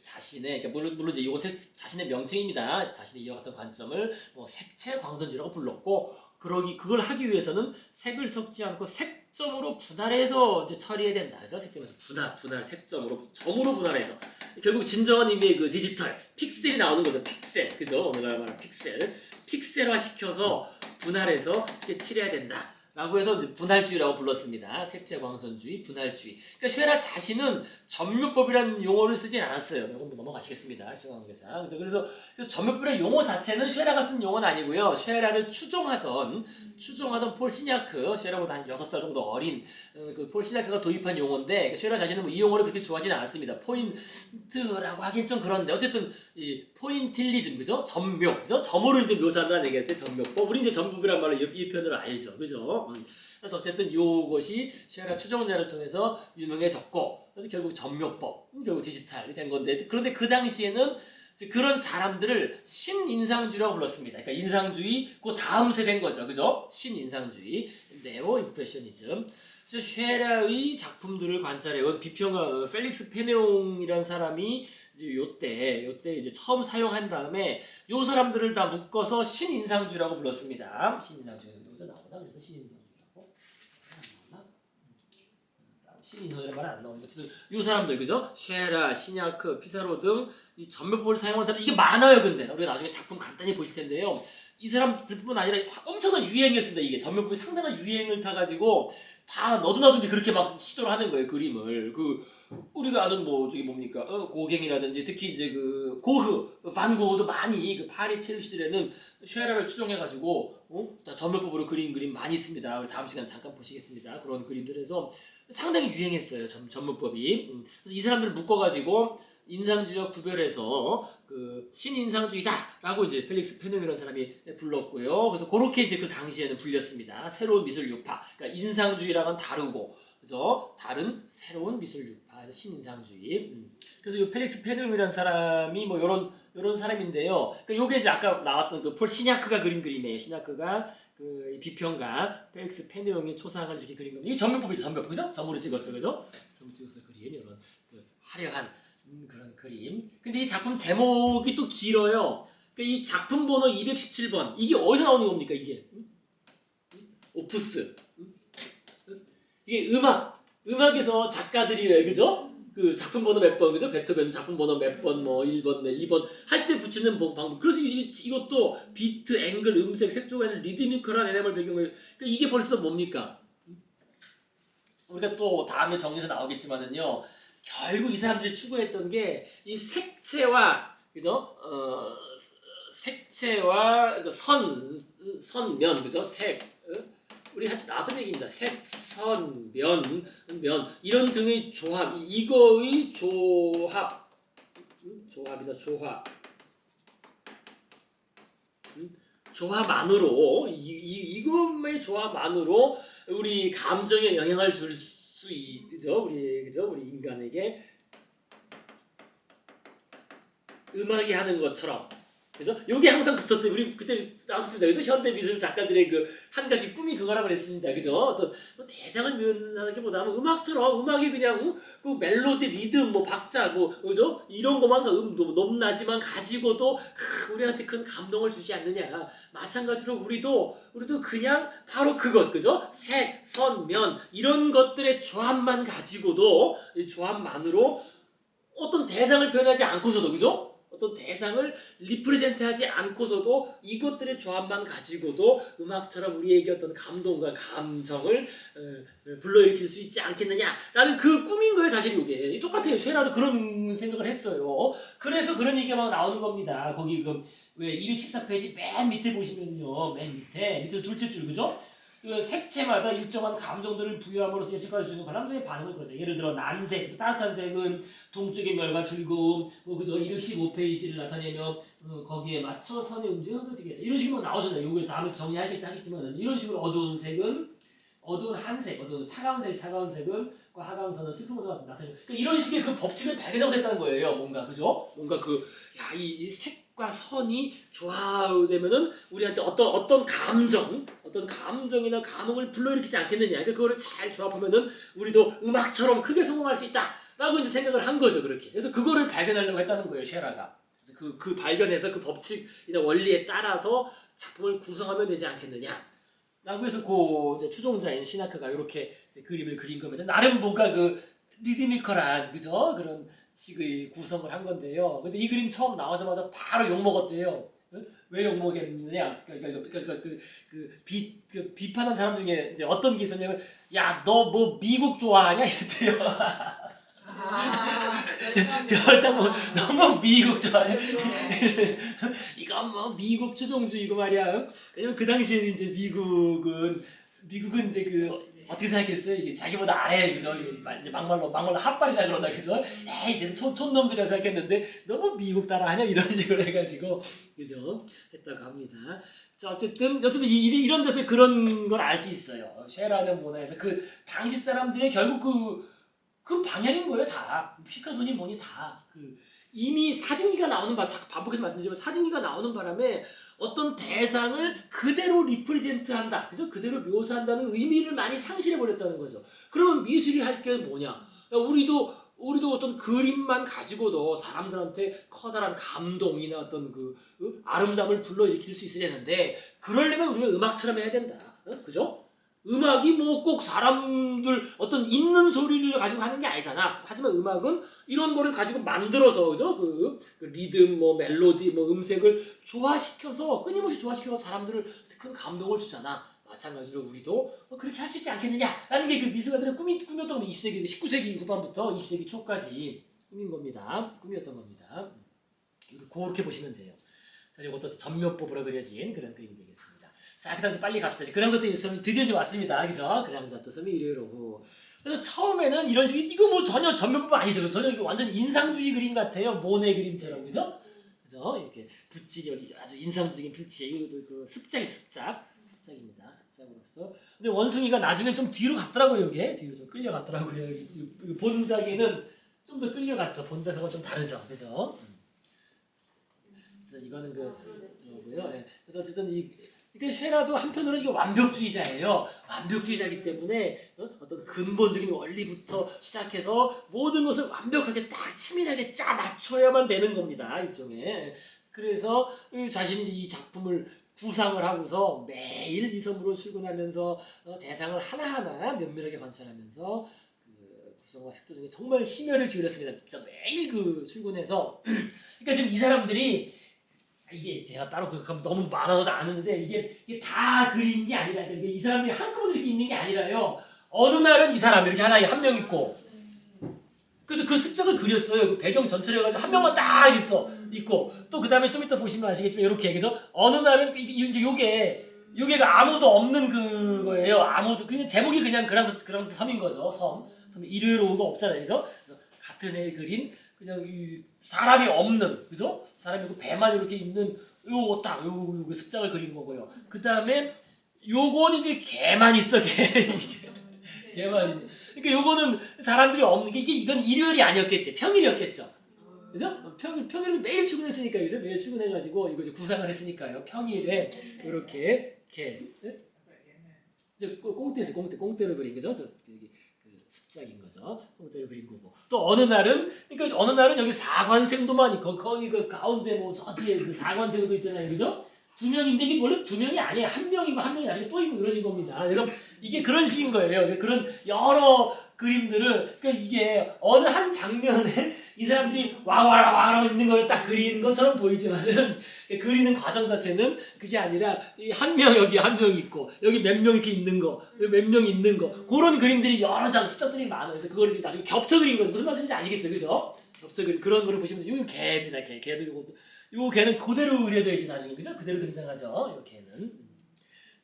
자신의 그러니까 물론 이제 요거 자신의 명칭입니다. 자신이 이어갔던 관점을 뭐 색채 광선주라고 불렀고, 그걸 하기 위해서는 색을 섞지 않고 색점으로 분할해서 이제 처리해야 된다. 그죠? 색점에서 분할 색점으로 점으로 분할해서 결국 진정한 의미의 그 디지털 픽셀이 나오는 거죠. 픽셀, 그죠? 오늘날 말하는 픽셀화 시켜서 분할해서 이렇게 칠해야 된다. 라고 해서 이제 분할주의라고 불렀습니다. 색채 광선주의, 분할주의. 그러니까 쉐라 자신은 점묘법이라는 용어를 쓰진 않았어요. 이건 넘어가시겠습니다. 시간 관계상. 그래서 점묘법이라는 용어 자체는 쉐라가 쓴 용어는 아니고요. 쉐라를 추종하던 폴 시냐크, 쉐라보다 한 6살 정도 어린 그 폴 시냐크가 도입한 용어인데, 쉐라 자신은 뭐 이 용어를 그렇게 좋아하지는 않았습니다. 포인트라고 하긴 좀 그런데 어쨌든 이 포인틸리즘, 그죠? 점묘, 그죠? 점으로 이제 묘사한다는 얘기였어요. 점묘법. 우리 이제 점묘법이란 말을 이 표현으로 알죠, 그죠? 그래서 어쨌든 요것이 쉐라 추종자를 통해서 유명해졌고, 그래서 결국 점묘법, 결국 디지털이 된 건데, 그런데 그 당시에는 그런 사람들을 신인상주의라고 불렀습니다. 그러니까 인상주의, 그 다음 세대인 거죠, 그죠? 신인상주의, 네오 임프레셔니즘. 그래서 쉐라의 작품들을 관찰해온 비평가 펠릭스 페네옹이라는 사람이 이제 요때 이제 처음 사용한 다음에 요 사람들을 다 묶어서 신인상주의라고 불렀습니다. 신인상주의 여기도 나오나? 그래서 신인상주의라고 신인상주의 말은 안 나오니까 요 사람들, 그죠? 쉐라, 시냐크, 피사로 등 이 점묘법을 사용한 사람 이게 많아요. 근데 우리가 나중에 작품 간단히 보실 텐데요. 이 사람들뿐만 아니라 엄청난 유행이었습니다. 이게 점묘법이 상당한 유행을 타가지고 다 너도 나도 이제 그렇게 막 시도를 하는 거예요. 그림을 우리가 아는 뭐 저기 뭡니까 고갱이라든지 특히 이제 그 고흐, 반 고흐도 많이 그 파리 체류 시절에는 쉐라를 추종해가지고 다 점묘법으로 그린 그림 많이 있습니다. 우리 다음 시간 잠깐 보시겠습니다. 그런 그림들에서 상당히 유행했어요. 점묘법이. 그래서 이 사람들을 묶어가지고 인상주의와 구별해서 그 신인상주의다라고 이제 펠릭스 페네옹이라는 사람이 불렀고요. 그래서 그렇게 이제 그 당시에는 불렸습니다. 새로운 미술 유파. 그러니까 인상주의랑은 다르고, 그죠? 다른 새로운 미술 유파에서 신인상주의. 그래서 이 펠릭스 페네옹이라는 사람이 뭐 요런 사람인데요. 그러니까 요게 이제 아까 나왔던 그 폴 시냐크가 그린 그림이에요. 시냐크가 그 비평가 펠릭스 페네옹의 초상을 이렇게 그린 겁니다. 이게 점묘법이죠, 점묘법, 그죠? 점으로 찍었죠, 그죠? 점으로 찍어서 그린 이런 그 화려한 그런 그림. 근데 이 작품 제목이 또 길어요. 그러니까 이 작품 번호 217번. 이게 어디서 나오는 겁니까, 이게? 오프스. 이게 음악에서 작가들이 왜, 그죠? 그 작품 번호 몇 번, 그죠? 베토벤 작품 번호 몇 번, 뭐 1번, 2번 할 때 붙이는 방법. 그래서 이것도 비트, 앵글, 음색, 색조가 리드미컬한 에네멀 배경을. 그러니까 이게 벌써 뭡니까? 우리가 또 다음에 정리해서 나오겠지만은요. 결국 이 사람들이 추구했던 게 이 색채와, 그죠? 색채와 그 선면, 그죠? 우리 나왔던 얘기입니다. 색, 선, 면 이런 등의 조합, 이거의 조합만으로 이것의 조합만으로 우리 감정에 영향을 줄 수 있죠. 우리 인간에게 음악이 하는 것처럼, 그죠? 요게 항상 붙었어요. 우리 그때 나왔습니다. 그래서 현대 미술 작가들의 그 한 가지 꿈이 그거라고 그랬습니다. 그죠? 어떤 대상을 표현하는 게 보다는 음악처럼, 음악이 그냥 그 멜로디, 리듬, 뭐 박자, 그죠? 이런 것만 높나지만 가지고도 우리한테 큰 감동을 주지 않느냐. 마찬가지로 우리도 그냥 바로 그것, 그죠? 색, 선, 면 이런 것들의 조합만 가지고도, 이 조합만으로 어떤 대상을 표현하지 않고서도, 그죠? 어떤 대상을 리프레젠트하지 않고서도 이것들의 조합만 가지고도 음악처럼 우리에게 어떤 감동과 감정을 불러일으킬 수 있지 않겠느냐라는 그 꿈인 거예요. 사실 이게 똑같아요. 쉐라도 그런 생각을 했어요. 그래서 그런 얘기가 막 나오는 겁니다. 거기 왜 214페이지 맨 밑에 보시면요, 맨 밑에 둘째 줄, 그죠? 그 색채마다 일정한 감정들을 부여함으로써 예측할 수 있는 관람자의 반응을 그러죠. 예를 들어 난색, 따뜻한 색은 동쪽의 멸과 즐거움, 그죠? 215페이지를 나타내며 거기에 맞춰 선의 움직임을 흐르게 이런 식으로 나오잖아요. 요걸 다음에 정리하겠지 하겠지만 이런 식으로 어두운 색은 어두운 한색, 어두운 차가운 색은 하강선은 슬픔을 나타내요. 그러니까 이런 식의 그 법칙을 발견하고 했다는 거예요. 뭔가 그죠? 뭔가 이 색과 선이 조화되면은 우리한테 어떤 감정이나 감흥을 불러일으키지 않겠느냐. 그러니까 그거를 잘 조합하면은 우리도 음악처럼 크게 성공할 수 있다라고 이제 생각을 한 거죠. 그렇게. 그래서 그거를 발견하려고 했다는 거예요. 쉐라가. 그래서 그 발견해서 그 법칙이나 원리에 따라서 작품을 구성하면 되지 않겠느냐. 라고 해서 이제 추종자인 시나크가 이렇게 그림을 그린 겁니다. 나름 뭔가 그 리드미컬한 그죠? 그런 식의 구성을 한 건데요. 근데 이 그림 처음 나오자마자 바로 욕 먹었대요. 왜 욕 먹였느냐? 비판한 사람 중에 이제 어떤 게 있었냐면, 야, 너 뭐 미국 좋아하냐? 이랬대요. 별당 뭐 너무 미국 좋아하냐? 이건 뭐 미국 추종주의고 말이야. 왜냐면 그 당시에 이제 미국은 이제 어떻게 생각했어요? 이게 자기보다 아래 그죠? 이제 막말로 핫발이라 그러나 그죠? 에이 이제 촌놈들이라 생각했는데 너무 미국 따라하냐 이런 식으로 해가지고 그죠? 했다고 합니다. 자 어쨌든 이런 데서 그런 걸 알 수 있어요. 쉐라는 문화에서 그 당시 사람들의 결국 그 방향인 거예요 다. 피카소니 뭐니 다. 이미 사진기가 나오는 반복해서 말씀드리지만 사진기가 나오는 바람에 어떤 대상을 그대로 리프레젠트한다. 그죠? 그대로 묘사한다는 의미를 많이 상실해 버렸다는 거죠. 그러면 미술이 할 게 뭐냐? 우리도 어떤 그림만 가지고도 사람들한테 커다란 감동이나 어떤 아름다움을 불러일으킬 수 있어야 되는데 그러려면 우리가 음악처럼 해야 된다. 그죠? 음악이 뭐 꼭 사람들 어떤 있는 소리를 가지고 하는 게 아니잖아. 하지만 음악은 이런 거를 가지고 만들어서 그죠? 그 리듬, 뭐 멜로디, 뭐 음색을 끊임없이 조화시켜서 사람들을 큰 감동을 주잖아. 마찬가지로 우리도 그렇게 할 수 있지 않겠느냐라는 게 그 미술가들의 꿈이었던 겁니다. 20세기, 19세기 후반부터 20세기 초까지 꿈이었던 겁니다. 그렇게 보시면 돼요. 사실 이것도 전면법으로 그려진 그런 그림이 되겠습니다. 자, 그 다음 빨리 갑시다. 그랑자트 섬이 드디어 이제 왔습니다. 그죠? 그랑자트 섬이 일요일 오후. 그래서 처음에는 이런 식으로, 이거 뭐 전혀 전면법 아니죠. 전혀 이거 완전 인상주의 그림 같아요. 모네 그림처럼. 그죠? 그죠? 이렇게 붓질이 여기 아주 인상적인 필치에, 이것도 습작입니다. 습작으로서. 근데 원숭이가 나중에 좀 뒤로 갔더라고요, 여기에. 뒤로 좀 끌려갔더라고요. 본작에는 좀 더 끌려갔죠. 본작하고 좀 다르죠. 그죠? 그래서 이거는 거고요. 네. 그래서 어쨌든 그러니까 쉐라도 한편으로는 이게 완벽주의자예요. 완벽주의자이기 때문에 어떤 근본적인 원리부터 시작해서 모든 것을 완벽하게 딱 치밀하게 짜 맞춰야만 되는 겁니다. 일종의. 그래서 자신이 이 작품을 구상을 하고서 매일 이 섬으로 출근하면서 대상을 하나하나 면밀하게 관찰하면서 구성과 색조 등에 정말 심혈을 기울였습니다. 진짜 매일 출근해서 그러니까 지금 이 사람들이 이게 제가 따로 너무 많아서 아는데 이게 다 그린 게 아니라 그러니까 이 사람들이 한꺼번에 이렇게 있는 게 아니라요. 어느 날은 이 사람 이렇게 한 명 있고 그래서 그 습작을 그렸어요. 그 배경 전체를 해가지고 한 명만 딱 있고 또 그 다음에 좀 이따 보시면 아시겠지만 이렇게 그죠? 어느 날은 이제 요게가 아무도 없는 그거예요. 그냥 제목이 그냥 그랑자트 섬인 거죠. 섬 일요일 오후가 없잖아요. 그죠? 그래서 같은 해 그린 그냥 사람이 없는 그죠? 사람이 배만 이렇게 있는 요 습작을 그린 거고요. 그 다음에 요건 이제 개만 있어 개만 있네. 그러니까 요거는 사람들이 없는 게 이건 일요일이 아니었겠지. 평일이었겠죠. 그죠? 평일에 매일 출근했으니까 그죠? 매일 출근해가지고 이거 이제 구상을 했으니까요. 평일에 이렇게 이제 꽁대로 그린 거죠. 습작인 거죠. 꽁대로 그린 거고. 또 어느 날은 여기 사관생도만 있고 거기 가운데 뭐 저 뒤에 사관생도 있잖아요. 그죠? 두 명인데 이게 원래 두 명이 아니에요. 한 명이고 한 명이 나중에 또 있고 그러진 겁니다. 그래서 이게 그런 식인 거예요. 그런 여러 그림들을 그러니까 이게 어느 한 장면에 이 사람들이 와와라 있는 걸 딱 그리는 것처럼 보이지만은 그리는 과정 자체는 그게 아니라 한 명 여기 한 명 있고 여기 몇 명 이렇게 있는 거 몇 명 있는 거 그런 그림들이 여러 장 습작들이 많아요. 그래서 그거를 지금 나중에 겹쳐 그린 거죠. 무슨 말씀인지 아시겠죠, 그죠? 겹쳐 그린 그런 거를 보시면 요 개입니다. 개도 요 개는 그대로 그려져 있지 나중에 그죠? 그대로 등장하죠. 요 개는.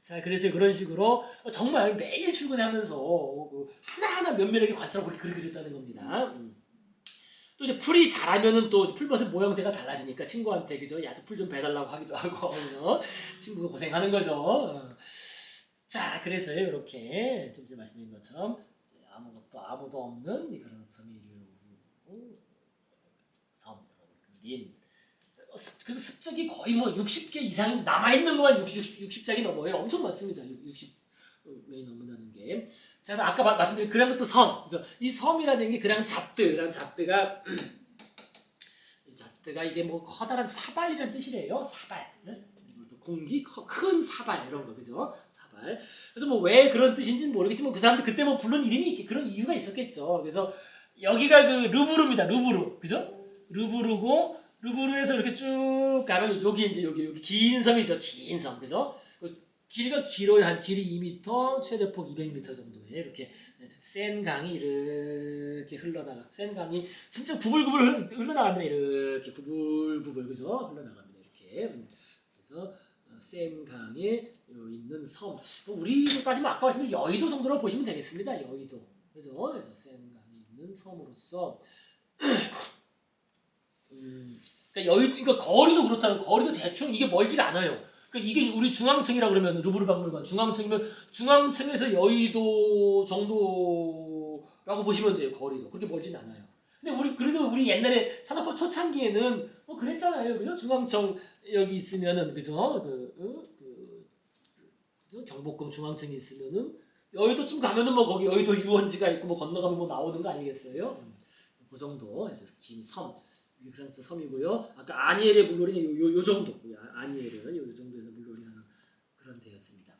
자, 그래서 그런 식으로 정말 매일 출근하면서 하나하나 면밀하게 관찰하고 그렇게 그렸다는 겁니다. 또 이제 풀이 자라면은 또 풀밭의 모양새가 달라지니까 친구한테 그죠? 야, 저 풀 좀 배달라고 하기도 하고 친구가 고생하는 거죠. 자, 그래서요 이렇게 좀 전에 말씀드린 것처럼 아무도 없는 그런 섬의 섬 그림. 그래서 습작이 거의 뭐 60개 이상이 남아있는 것만 60장이 넘어요. 엄청 많습니다. 60명이 넘는다는 게. 자, 아까 말씀드린 그랑트 섬. 이 섬이라는 게 그랑 잡드라는 잡드가 이게 뭐 커다란 사발이라는 뜻이래요. 사발. 그리고 공기 큰 사발 이런 거 그죠? 사발. 그래서 뭐 왜 그런 뜻인지는 모르겠지만 그 사람들 그때 뭐 부른 이름이 그런 이유가 있었겠죠. 그래서 여기가 그 르브르입니다. 르브르. 그죠? 르브르에서 이렇게 쭉 가면 여기 이제 여기 긴 섬이죠. 긴 섬. 그죠? 길이가 길어요. 한 길이 2m, 최대폭 200m 정도에 이렇게 센 강이 이렇게 흘러나가. 센 강이 진짜 구불구불 흘러나갑니다. 이렇게 구불구불 그죠? 흘러나갑니다. 이렇게. 그래서 센 강에 있는 섬. 우리로 따지면 아까 말씀드린 여의도 정도로 보시면 되겠습니다. 여의도. 그죠? 그래서 센 강이 있는 섬으로서 그러니까 거리도 그렇다고 거리도 대충 이게 멀지가 않아요. 그러니까 이게 우리 중앙청이라 그러면 루브르 박물관 중앙청이면 중앙청에서 여의도 정도라고 보시면 돼요. 거리도 그렇게 멀진 않아요. 근데 그래도 우리 옛날에 산업화 초창기에는 뭐 그랬잖아요. 그죠? 중앙청 여기 있으면은 그죠? 그죠? 경복궁 중앙청이 있으면은 여의도쯤 가면은 뭐 거기 여의도 유원지가 있고 뭐 건너가면 뭐 나오는 거 아니겠어요? 그 정도 해서 긴 섬. 그랑트 섬이고요. 아까 아니엘의 물놀이는 요 정도. 아니엘은 요 정도에서 물놀이하는 그런 데였습니다.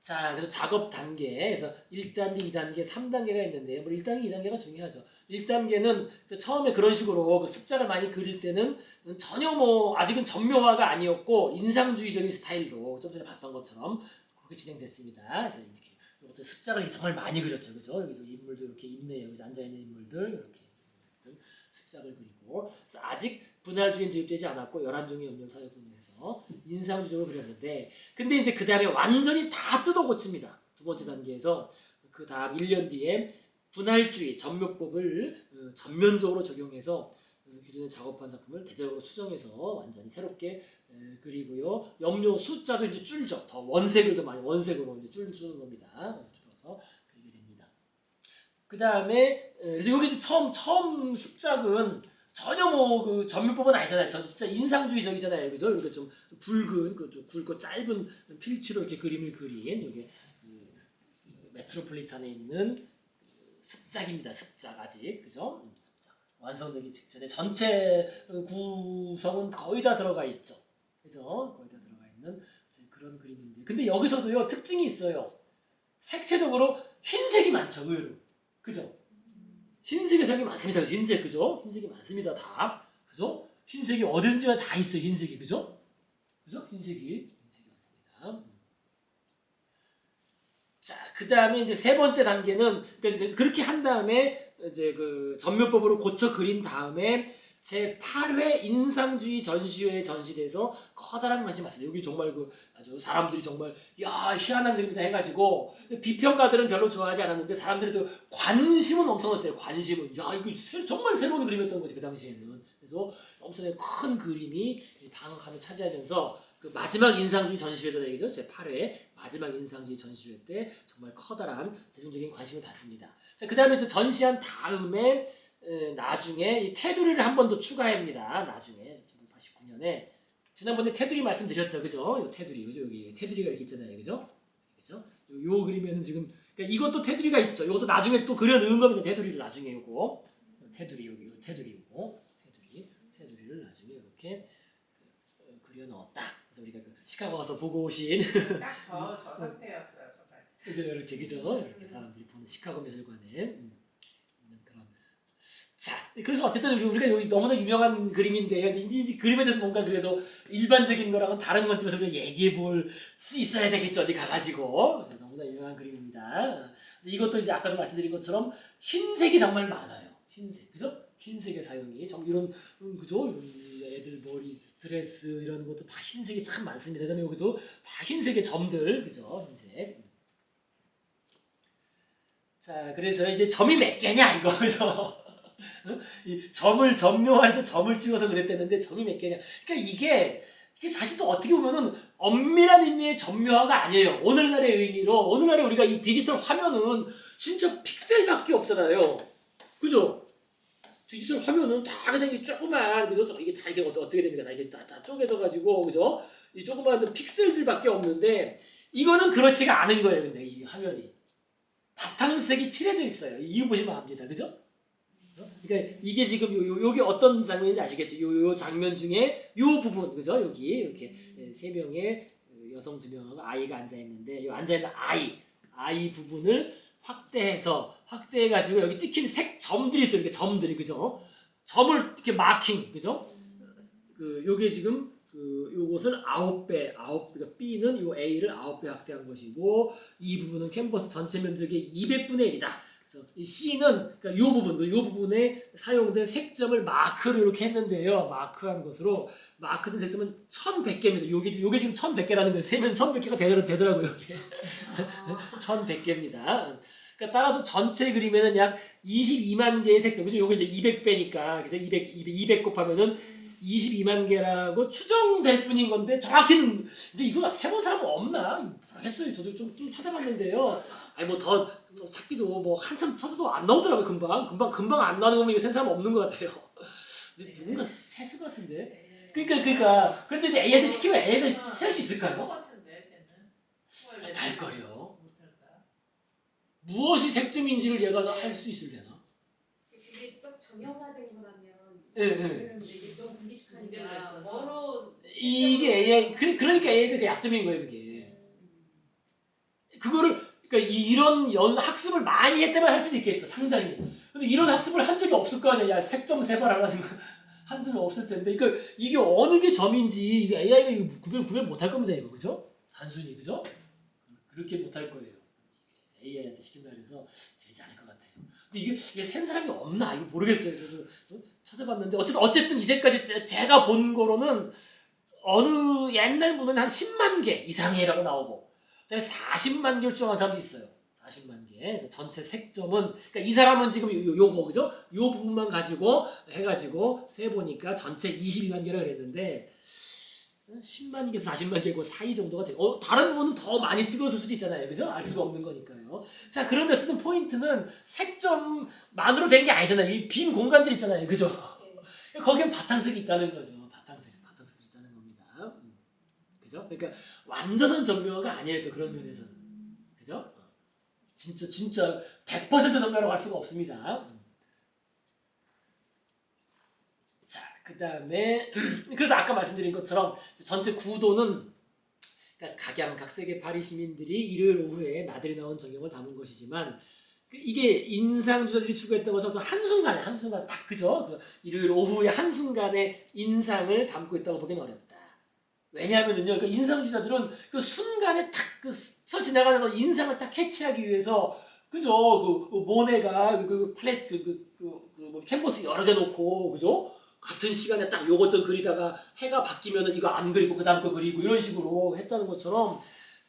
자, 그래서 작업 단계에서 1단계, 2단계, 3단계가 있는데, 뭐 1단계, 2단계가 중요하죠. 1단계는 처음에 그런 식으로 습작을 많이 그릴 때는 전혀 뭐 아직은 전묘화가 아니었고 인상주의적인 스타일로 좀 전에 봤던 것처럼 그렇게 진행됐습니다. 그래서 이렇게 이것도 습작을 정말 많이 그렸죠, 그죠? 여기도 인물도 이렇게 있네요. 여기 앉아 있는 인물들 이렇게 습작을 그리고 그래서 아직 분할주의는 도입되지 않았고 11종의 염료 사회분에서 인상주의적으로 그렸는데 근데 이제 그 다음에 완전히 다 뜯어 고칩니다. 두 번째 단계에서 그 다음 1년 뒤에 분할주의 전묘법을 전면적으로 적용해서 기존에 작업한 작품을 대대적으로 수정해서 완전히 새롭게 그리고요. 염료 숫자도 이제 줄죠. 더 원색을 더 많이 원색으로 이제 줄는 겁니다. 줄어서 그리게 됩니다. 그 다음에 그래서 여기 처음 습작은 전혀 뭐 그 전면법은 아니잖아요. 전 진짜 인상주의적이잖아요, 그죠? 이렇게 좀 붉은 좀 굵고 짧은 필치로 이렇게 그림을 그린 이게 메트로폴리탄에 있는 습작입니다. 습작 아직 그죠? 습작 완성되기 직전에 전체 구성은 거의 다 들어가 있죠. 그죠? 거의 다 들어가 있는 그런 그림인데 근데 여기서도요 특징이 있어요. 색채적으로 흰색이 많죠. 의외로 그죠? 흰색의 사용이 많습니다. 흰색 그죠? 흰색이 많습니다. 다 그죠? 흰색이 어딘지가 다 있어요. 흰색이 그죠? 그죠? 흰색이 많습니다. 자, 그 다음에 이제 세 번째 단계는 그렇게 한 다음에 이제 그 전묘법으로 고쳐 그린 다음에 제 8회 인상주의 전시회에 전시돼서 커다란 관심이 많습니다. 여기 정말 아주 사람들이 정말 야 희한한 그림이다 해가지고 비평가들은 별로 좋아하지 않았는데 사람들이 관심은 엄청났어요. 관심은 야 이거 정말 새로운 그림이었던 거지 그 당시에는. 그래서 엄청나게 큰 그림이 방학한을 차지하면서 그 마지막 인상주의 전시회잖아요, 얘기죠. 제 8회 마지막 인상주의 전시회 때 정말 커다란 대중적인 관심을 받습니다. 자, 그 다음에 전시한 다음에 나중에 이 테두리를 한 번 더 추가합니다. 나중에 1989년에 지난번에 테두리 말씀드렸죠, 그죠? 이 테두리, 그죠? 여기 테두리가 이렇게 있잖아요, 그죠? 그죠? 요 그림에는 지금 그러니까 이것도 테두리가 있죠. 이것도 나중에 또 그려 넣은 겁니다. 테두리를 나중에 요거 테두리 여기 테두리 요거 테두리를 나중에 이렇게 그려 넣었다. 그래서 우리가 시카고 가서 보고 오신 딱 저 상태였어요. 정말. 그죠? 이렇게 그죠? 이렇게 사람들이 보는 시카고 미술관에. 자, 그래서 어쨌든 우리가 여기 너무나 유명한 그림인데요. 이제 그림에 대해서 뭔가 그래도 일반적인 거랑은 다른 관점에서 우리가 얘기해 볼 수 있어야 되겠죠. 어디 가가지고. 너무나 유명한 그림입니다. 이것도 이제 아까도 말씀드린 것처럼 흰색이 정말 많아요. 흰색, 그죠? 흰색의 사용이 좀 이런 그죠? 이런 애들 머리 스트레스 이런 것도 다 흰색이 참 많습니다. 그다음에 여기도 다 흰색의 점들, 그죠? 흰색. 자, 그래서 이제 점이 몇 개냐 이거, 그죠? 이 점을 점묘해서 점을 찍어서 그랬다는데 점이 몇 개냐? 그러니까 이게 사실 또 어떻게 보면은 엄밀한 의미의 점묘화가 아니에요. 오늘날의 의미로 오늘날에 우리가 이 디지털 화면은 진짜 픽셀밖에 없잖아요. 그죠? 디지털 화면은 다 그냥 이 조그만, 그죠? 이게 다 이게 어떻게 됩니까? 다 이게 다 쪼개져 가지고, 그죠? 이 조그만 픽셀들밖에 없는데 이거는 그렇지가 않은 거예요. 근데 이 화면이 바탕색이 칠해져 있어요. 이거 보시면 압니다. 그죠? 그러니까 이게 지금 요게 어떤 장면인지 아시겠죠? 요 장면 중에 요 부분, 그죠? 여기 이렇게 세 명의 여성 두 명하고 아이가 앉아 있는데 요 앉아 있는 아이 부분을 확대해가지고 여기 찍힌 색 점들이 있어요. 이렇게 점들이, 그죠? 점을 이렇게 마킹, 그죠? 요게 지금 요것을 9배, 그러니까 B는 요 A를 9배 확대한 것이고 이 부분은 캔버스 전체 면적의 200분의 1이다. 그래서 이 C는 그러니까 요 부분에 사용된 색점을 마크로 이렇게 했는데요. 마크한 것으로 마크된 색점은 1100개입니다. 요게 지금 1100개라는 거예요. 세면 1100개가 되더라고요. 이게 1100개입니다. 그러니까 따라서 전체 그림에는 약 22만 개의 색점. 그죠? 요게 이제 200배니까. 그죠? 200 곱하면은 22만 개라고 추정될 뿐인 건데 정확히는 근데 이거 세본 사람은 없나? 모르겠어요. 저도 좀 찾아봤는데요. 아니 뭐 더 찾기도 뭐 한참 찾아도 안 나오더라고요. 금방 안 나오는 거면 이거 센 사람 없는 것 같아요. 근데 누군가 셌을 것 같은데. 그러니까 근데 이제 AI한테 시키면 AI가 셀 수 있을까요? 못할걸요. 무엇이 색점인지를 얘가 할 수 있으려나? 그게 딱 정형화된 거라면 예. 이게 너무 불규칙하니까 뭐로 이게 AI 그러니까 AI가 약점인 거예요. 그게 그거를 그러니까 이런 학습을 많이 했다면 할 수도 있겠죠. 상당히. 근데 이런 학습을 한 적이 없을 거 아니야. 야, 색점 세발하라는 거 한 적은 없을 텐데. 그러니까 이게 어느 게 점인지 이게 AI가 구별 못 할 겁니다. 이거 그죠? 단순히 그죠? 그렇게 못 할 거예요. AI한테 시킨다 그래서 되지 않을 것 같아요. 근데 이게 센 사람이 없나? 이거 모르겠어요. 저 찾아봤는데 어쨌든 이제까지 제가 본 거로는 어느 옛날 문은 한 10만 개 이상이라고 나오고 40만 개를 추정한 사람도 있어요. 40만 개. 그래서 전체 색점은 그러니까 이 사람은 지금 요거 그죠? 요 부분만 가지고 해가지고 세 보니까 전체 22만 개라 그랬는데 10만 개에서 40만 개 그 사이 정도가 되고 다른 부분은 더 많이 찍었을 수도 있잖아요. 그죠? 알 수가 없는 거니까요. 자, 그런데 어쨌든 포인트는 색점만으로 된 게 아니잖아요. 이 빈 공간들 있잖아요. 그죠? 거기엔 바탕색이 있다는 거죠. 바탕색이 있다는 겁니다. 그죠? 그러니까 완전한 점묘화가 아니에요. 또 그런 면에서는. 그죠? 진짜 100% 점묘라고 할 수가 없습니다. 자, 그 다음에 그래서 아까 말씀드린 것처럼 전체 구도는 그러니까 각양각색의 파리 시민들이 일요일 오후에 나들이 나온 전경을 담은 것이지만 이게 인상주자들이 추구했던 것은 한순간에 딱 그죠? 일요일 오후에 한순간에 인상을 담고 있다고 보기는 어렵다. 왜냐하면은요, 그러니까 인상주자들은 그 순간에 탁 스쳐 지나가면서 인상을 딱 캐치하기 위해서 그죠? 모네가 팔레트 뭐 캔버스 여러 개 놓고 그죠? 같은 시간에 딱 요것 좀 그리다가 해가 바뀌면은 이거 안 그리고 그 다음 거 그리고 이런 식으로 했다는 것처럼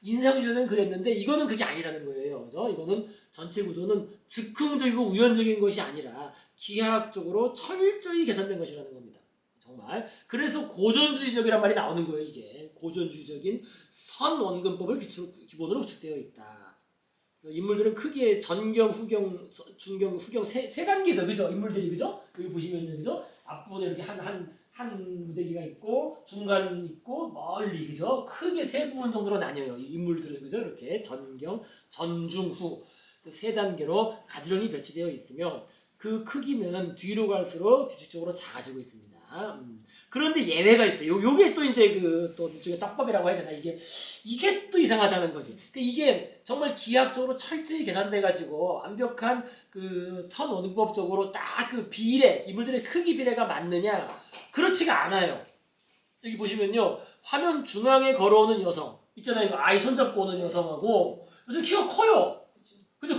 인상주자는 그랬는데 이거는 그게 아니라는 거예요. 그죠? 이거는 전체 구도는 즉흥적이고 우연적인 것이 아니라 기하학적으로 철저히 계산된 것이라는 겁니다. 정말. 그래서 고전주의적이란 말이 나오는 거예요. 이게 고전주의적인 선원근법을 기본으로 구축되어 있다. 그래서 인물들은 크게 전경, 후경, 중경, 후경 세 단계죠. 그죠? 인물들이 그죠? 여기 보시면은 그죠? 앞부분에 이렇게 한 무대기가 있고 중간 있고 멀리 그죠? 크게 세 부분 정도로 나뉘어요. 이 인물들은 그죠? 이렇게 전경, 전중, 후 그 세 단계로 가지런히 배치되어 있으며 그 크기는 뒤로 갈수록 규칙적으로 작아지고 있습니다. 그런데 예외가 있어요. 요게 또 이제 또 일종의 떡밥이라고 해야 되나 이게 또 이상하다는 거지. 그러니까 이게 정말 기하학적으로 철저히 계산돼 가지고 완벽한 그 선원근법적으로 딱 그 비례 인물들의 크기 비례가 맞느냐 그렇지가 않아요. 여기 보시면요 화면 중앙에 걸어오는 여성 있잖아요. 이거 아이 손잡고 오는 여성하고 요즘 키가 커요. 그죠?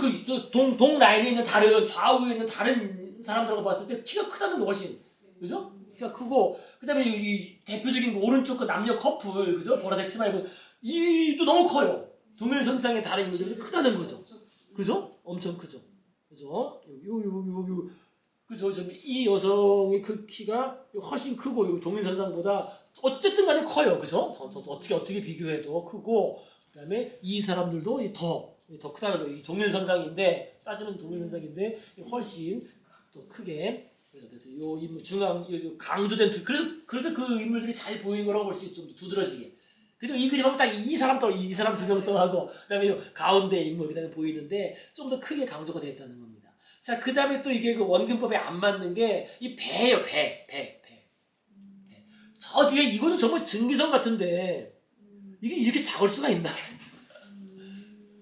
동 라인에 있는 다른 좌우에 있는 다른 사람들하고 봤을 때 키가 크다는 거 훨씬 그죠? 키가 크고 그다음에 이 대표적인 거 오른쪽 그 남녀 커플 그죠? 보라색 치마 입은 이도 너무 커요. 동일선상의 다른 인물들이 크다는 거죠. 그죠? 엄청 크죠. 그죠? 요 그죠? 이 여성의 그 키가 훨씬 크고 요 동일선상보다 어쨌든 간에 커요. 그죠? 저 어떻게 비교해도 크고 그다음에 이 사람들도 더 크다는 거예요. 이 동일선상인데 따지면 동일선상인데 훨씬 더 크게 그래서 요 인물 중앙 요 강조된 그래서 그 인물들이 잘 보이는 거라고 볼 수 있죠. 좀 두드러지게. 그래서 이 그림 하면 딱 이 사람 두 명 떠하고 그다음에 요 가운데 인물 그다음에 보이는데 좀 더 크게 강조가 되어 있다는 겁니다. 자, 그다음에 또 이게 그 원근법에 안 맞는 게 이 배예요. 배. 저 뒤에 이거는 정말 증기선 같은데 이게 이렇게 작을 수가 있나?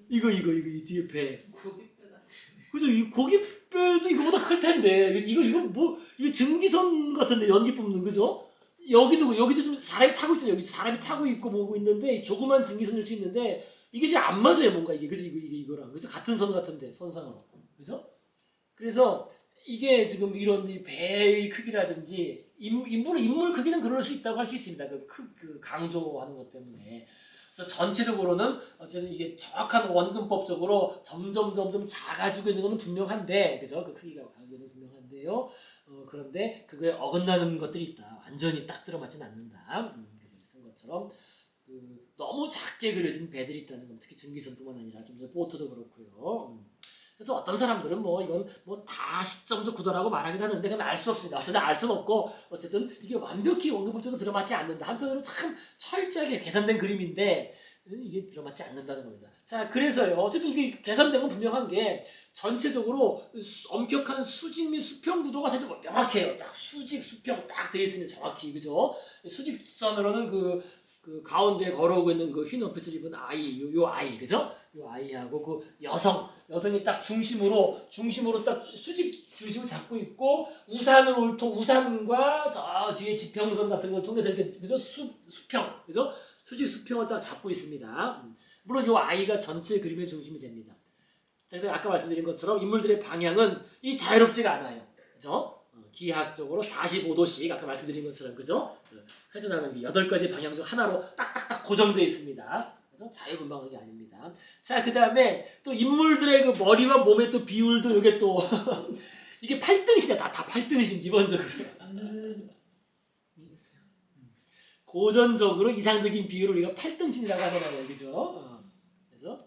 이거 이 뒤에 배. 고깃뼈 같은. 그죠? 이 고깃뼈도 이거보다 클 텐데 이거 뭐 이게 증기선 같은데 연기 뿜는 그죠? 여기도 좀 사람이 타고 있잖아요. 여기 사람이 타고 있고 뭐고 있는데 조그만 증기선일 수 있는데 이게 지금 안 맞아요. 뭔가 이게 그죠? 이거랑 그죠? 같은 선 같은데 선상으로 그죠? 그래서 이게 지금 이런 이 배의 크기라든지 인물 크기는 그럴 수 있다고 할 수 있습니다. 그 강조하는 것 때문에. 그래서 전체적으로는 어쨌든 이게 정확한 원근법적으로 점점 작아지고 있는 것은 분명한데, 그죠? 그 크기가 가지고 있는 건 분명한데요. 그런데 그거에 어긋나는 것들이 있다. 완전히 딱 들어맞진 않는다. 그래서 쓴 것처럼 너무 작게 그려진 배들이 있다는 건 특히 증기선뿐만 아니라 좀 더 보트도 그렇고요. 그래서 어떤 사람들은 뭐 이건 뭐 다 시점적 구도라고 말하긴 하는데 그건 알 수 없습니다. 어쨌든 알 수는 없고 어쨌든 이게 완벽히 원근법적으로 들어맞지 않는다. 한편으로 참 철저하게 계산된 그림인데 이게 들어맞지 않는다는 겁니다. 자, 그래서요. 어쨌든 이게 계산된 건 분명한 게 전체적으로 엄격한 수직 및 수평 구도가 사실 명확해요. 딱 수직, 수평 딱 돼 있으니 정확히 그죠? 수직선으로는 그 가운데 걸어오고 있는 그 흰 옷깃을 입은 아이, 요 아이, 그죠? 요 아이하고 그 여성이 딱 중심으로 딱 수직 중심을 잡고 있고 우산과 저 뒤에 지평선 같은 걸 통해서 이렇게 그죠? 수평, 그죠? 수직 수평을 딱 잡고 있습니다. 물론 요 아이가 전체 그림의 중심이 됩니다. 제가 아까 말씀드린 것처럼 인물들의 방향은 이 자유롭지가 않아요, 그죠? 기하학적으로 45도씩 아까 말씀드린 것처럼 그죠? 회전하는 8가지 방향 중 하나로 딱딱딱 고정되어 있습니다. 그죠? 자유분방한 게 아닙니다. 자, 그 다음에 또 인물들의 그 머리와 몸의 또 비율도 이게 또 이게 8등신이야. 다 8등신 기본적으로. 고전적으로 이상적인 비율을 우리가 8등신이라고 하잖아요. 그죠? 그래서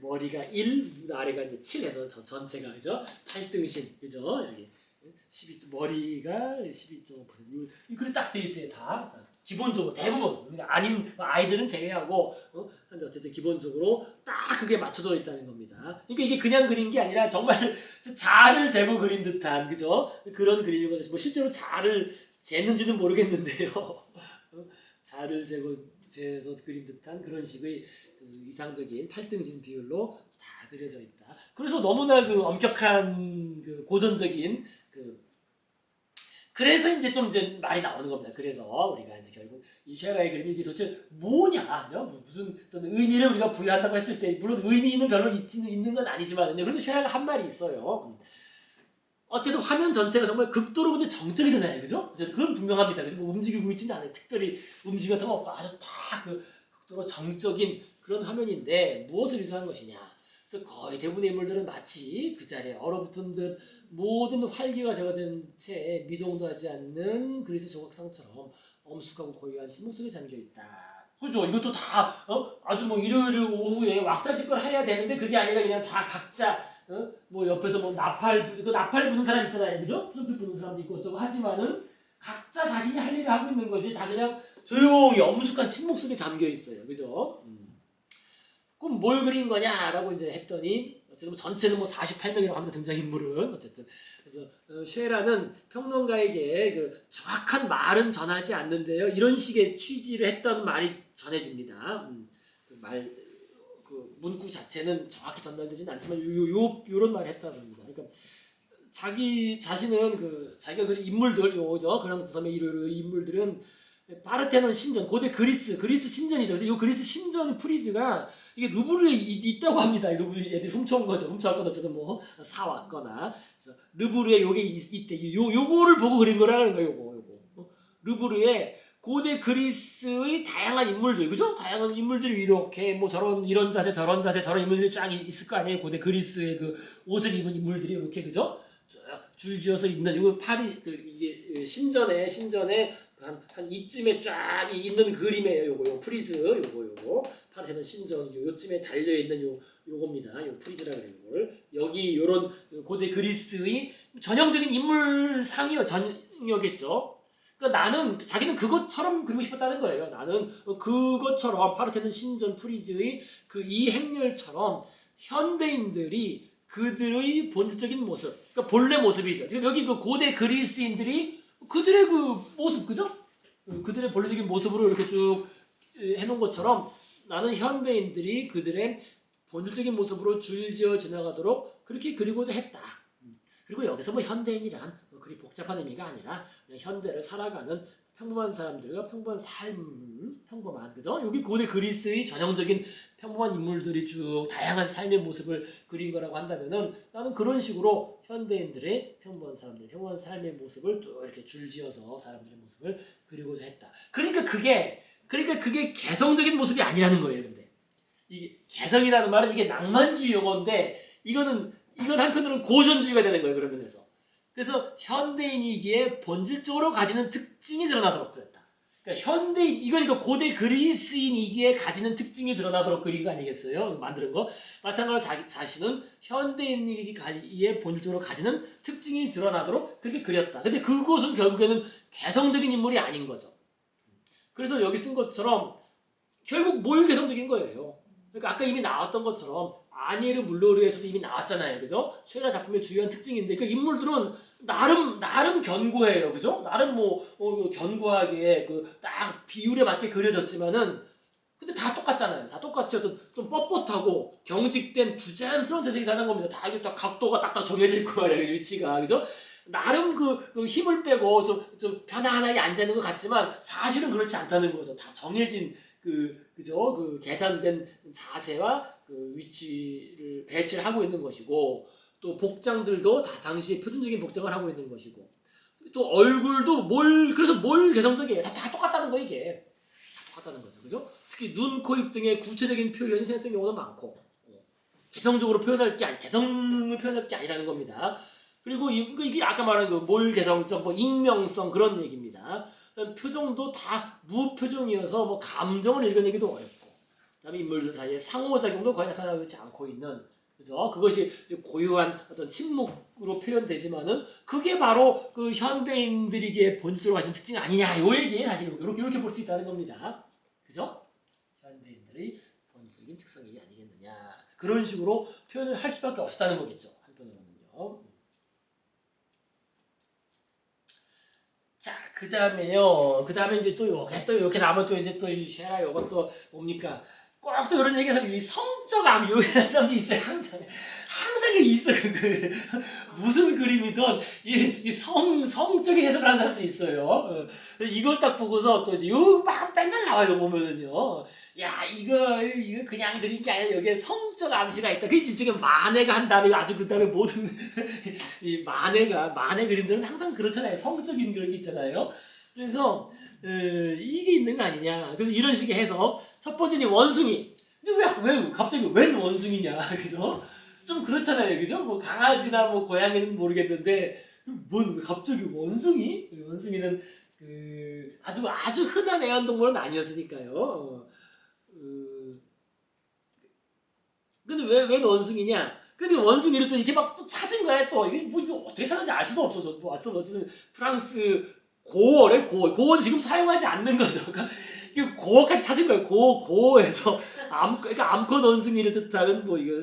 머리가 1, 아래가 이제 7해서 전체가 그죠? 8등신. 그죠? 여기 머리가 12.5% 이렇게 딱 돼 있어요. 다 기본적으로 대부분 그러니까 아닌 아이들은 제외하고 근데 어쨌든 기본적으로 딱 그게 맞춰져 있다는 겁니다. 그러니까 이게 그냥 그린 게 아니라 정말 자를 대고 그린 듯한 그죠? 그런 그림이거든요. 뭐 실제로 자를 재는지는 모르겠는데요. 자를 재서 그린 듯한 그런 식의 그 이상적인 8등신 비율로 다 그려져 있다. 그래서 너무나 그 엄격한 그 고전적인 그래서 이제 말이 나오는 겁니다. 그래서 우리가 이제 결국 이 쉐라의 그림이 이게 도대체 뭐냐, 그죠? 무슨 어떤 의미를 우리가 부여한다고 했을 때 물론 의미는 별로 있는 건 아니지만요. 그래도 쉐라가 한 말이 있어요. 어쨌든 화면 전체가 정말 극도로 근데 정적이잖아요, 그죠? 그건 분명합니다. 그죠? 뭐 움직이고 있지는 않아요. 특별히 움직임 같은 거 없고 아주 딱 극도로 정적인 그런 화면인데 무엇을 의도한 것이냐? 그래서 거의 대부분의 인물들은 마치 그 자리에 얼어붙은 듯 모든 활기가 제거된 채 미동도 하지 않는 그리스 조각상처럼 엄숙하고 고요한 침묵 속에 잠겨 있다. 그죠? 이것도 다 아주 뭐 일요일 오후에 왁자지껄 해야 되는데 그게 아니라 그냥 다 각자 뭐 옆에서 뭐 나팔 부는 사람 있잖아요, 그죠? 트럼펫 부는 사람도 있고 어쩌고 하지만은 각자 자신이 할 일을 하고 있는 거지 다 그냥 조용히 엄숙한 침묵 속에 잠겨 있어요, 그죠? 그럼 뭘 그린 거냐라고 이제 했더니 어쨌든 전체는 뭐 48명이라고 합니다. 등장인물은 어쨌든 그래서 쉐라는 평론가에게 그 정확한 말은 전하지 않는데요. 이런 식의 취지를 했던 말이 전해집니다. 그 문구 자체는 정확히 전달되지는 않지만 요런 말을 했다고 합니다. 그러니까 자기 자신은 자기가 그린 인물들 요죠. 그런 섬의 인물들은 파르테논 신전, 고대 그리스 신전이죠. 그래서 이 그리스 신전 프리즈가 이게 루브르에 있다고 합니다. 루브르 애들이 훔쳐온 거죠. 훔쳐왔거나 어쨌든 뭐 사왔거나. 그래서 루브르에 요게 있대. 요거를 보고 그린 거라는 거예요. 요거. 르브르에 고대 그리스의 다양한 인물들, 그죠? 다양한 인물들이 이렇게 뭐 저런 이런 자세 저런 자세 저런 인물들이 쫙 있을 거 아니에요. 고대 그리스의 그 옷을 입은 인물들이 이렇게, 그죠? 줄지어서 있는 이거 파리 이게 신전에 한 이쯤에 쫙 있는 그림이에요. 요거 프리즈 요거 파르테논 신전 요쯤에 달려 있는 요겁니다. 요 프리즈라 그래요. 이걸 여기 요런 고대 그리스의 전형적인 인물상이요 전형이겠죠. 그러니까 나는 자기는 그것처럼 그리고 싶었다는 거예요. 나는 그것처럼 파르테논 신전 프리즈의 그 이 행렬처럼 현대인들이 그들의 본질적인 모습, 그러니까 본래 모습이죠. 지금 여기 그 고대 그리스인들이 그들의 그 모습, 그죠? 그들의 본래적인 모습으로 이렇게 쭉 해놓은 것처럼 나는 현대인들이 그들의 본질적인 모습으로 줄지어 지나가도록 그렇게 그리고자 했다. 그리고 여기서 뭐 현대인이란 그리 복잡한 의미가 아니라 그냥 현대를 살아가는 평범한 사람들과 평범한 삶, 평범한, 그죠? 여기 고대 그리스의 전형적인 평범한 인물들이 쭉 다양한 삶의 모습을 그린 거라고 한다면은 나는 그런 식으로 현대인들의 평범한 사람들, 평범한 삶의 모습을 또 이렇게 줄지어서 사람들의 모습을 그리고자 했다. 그러니까 그게 개성적인 모습이 아니라는 거예요. 근데 이게 개성이라는 말은 이게 낭만주의 용어인데 이건 한편으로는 고전주의가 되는 거예요. 그런 면에서. 그래서 현대인이기에 본질적으로 가지는 특징이 드러나도록 그랬다. 그러니까 이거니까 고대 그리스인이기에 가지는 특징이 드러나도록 그린 거 아니겠어요? 만드는 거. 마찬가지로 자기 자신은 현대인이기에 본질적으로 가지는 특징이 드러나도록 그렇게 그렸다. 근데 그것은 결국에는 개성적인 인물이 아닌 거죠. 그래서 여기 쓴 것처럼 결국 뭘 개성적인 거예요. 그러니까 아까 이미 나왔던 것처럼 아니에르 물로르에서도 이미 나왔잖아요, 그죠? 쉐라 작품의 주요한 특징인데, 그 인물들은 나름 견고해요, 그죠? 나름 견고하게 딱 비율에 맞게 그려졌지만은, 근데 다 똑같잖아요. 다 똑같이 어떤 좀 뻣뻣하고 경직된 부자연스러운 재색이 다른 겁니다. 다 이게 딱 각도가 딱딱 정해져 있고 말이야, 위치가, 그죠? 나름 그 힘을 빼고 좀 편안하게 앉아 있는 것 같지만 사실은 그렇지 않다는 거죠. 다 정해진 그죠? 그 계산된 자세와 그 위치를 배치를 하고 있는 것이고, 또 복장들도 다 당시의 표준적인 복장을 하고 있는 것이고, 또 얼굴도 그래서 뭘 개성적이에요? 다 똑같다는 거, 이게. 다 똑같다는 거죠. 그죠? 특히 눈, 코, 입 등의 구체적인 표현이 생겼던 경우도 많고, 개성을 표현할 게 아니라는 겁니다. 그리고 이게 아까 말한 그 뭘 개성적, 뭐 익명성 그런 얘기입니다. 표정도 다 무표정이어서 뭐 감정을 읽어내기도 어렵고, 그다음에 인물들 사이에 상호작용도 거의 나타나지 않고 있는, 그죠? 그것이 이제 고유한 어떤 침묵으로 표현되지만은 그게 바로 그 현대인들이기에 본질적으로 가진 특징 아니냐, 요 얘기 사실 이렇게 볼 수 있다는 겁니다. 그죠? 현대인들의 본질적인 특성이 아니겠느냐, 그런 식으로 표현을 할 수밖에 없었다는 거겠죠. 한편으로는요. 자, 그 다음에 이제 또 이렇게 나면 또 이제 또 이 쉐라 요것도 뭡니까? 꼭 또 이런 얘기해서 이 성적 암 요리하는 사람들이 있어요. 항상 있어. 무슨 그림이든 이 성적인 해석을 하는 사람들이 있어요. 이걸 딱 보고서 또 이제 막 맨날 나와요, 보면은요. 야, 이거 그냥 그린 게 아니라 여기에 성적 암시가 있다. 그게 일종의 만해가 한 다음에 아주 그 다음에 모든 이 만해 그림들은 항상 그렇잖아요. 성적인 그런 게 있잖아요. 그래서 이게 있는 거 아니냐. 그래서 이런 식의 해석. 첫 번째는 원숭이. 근데 왜 갑자기 웬 원숭이냐, 그죠? 좀 그렇잖아요, 그죠? 뭐 강아지나 뭐 고양이는 모르겠는데 갑자기 원숭이? 원숭이는 그 아주 흔한 애완동물은 아니었으니까요. 근데 왜 원숭이냐? 근데 원숭이를 또 이렇게 막 또 찾은 거야. 또 이거 어떻게 찾는지 알 수도 없어. 뭐 어쨌든 프랑스 고어는 지금 사용하지 않는 거죠. 그러니까 고어까지 찾은 거예요. 고어에서 그러니까 암컷 원숭이를 뜻하는 뭐 이거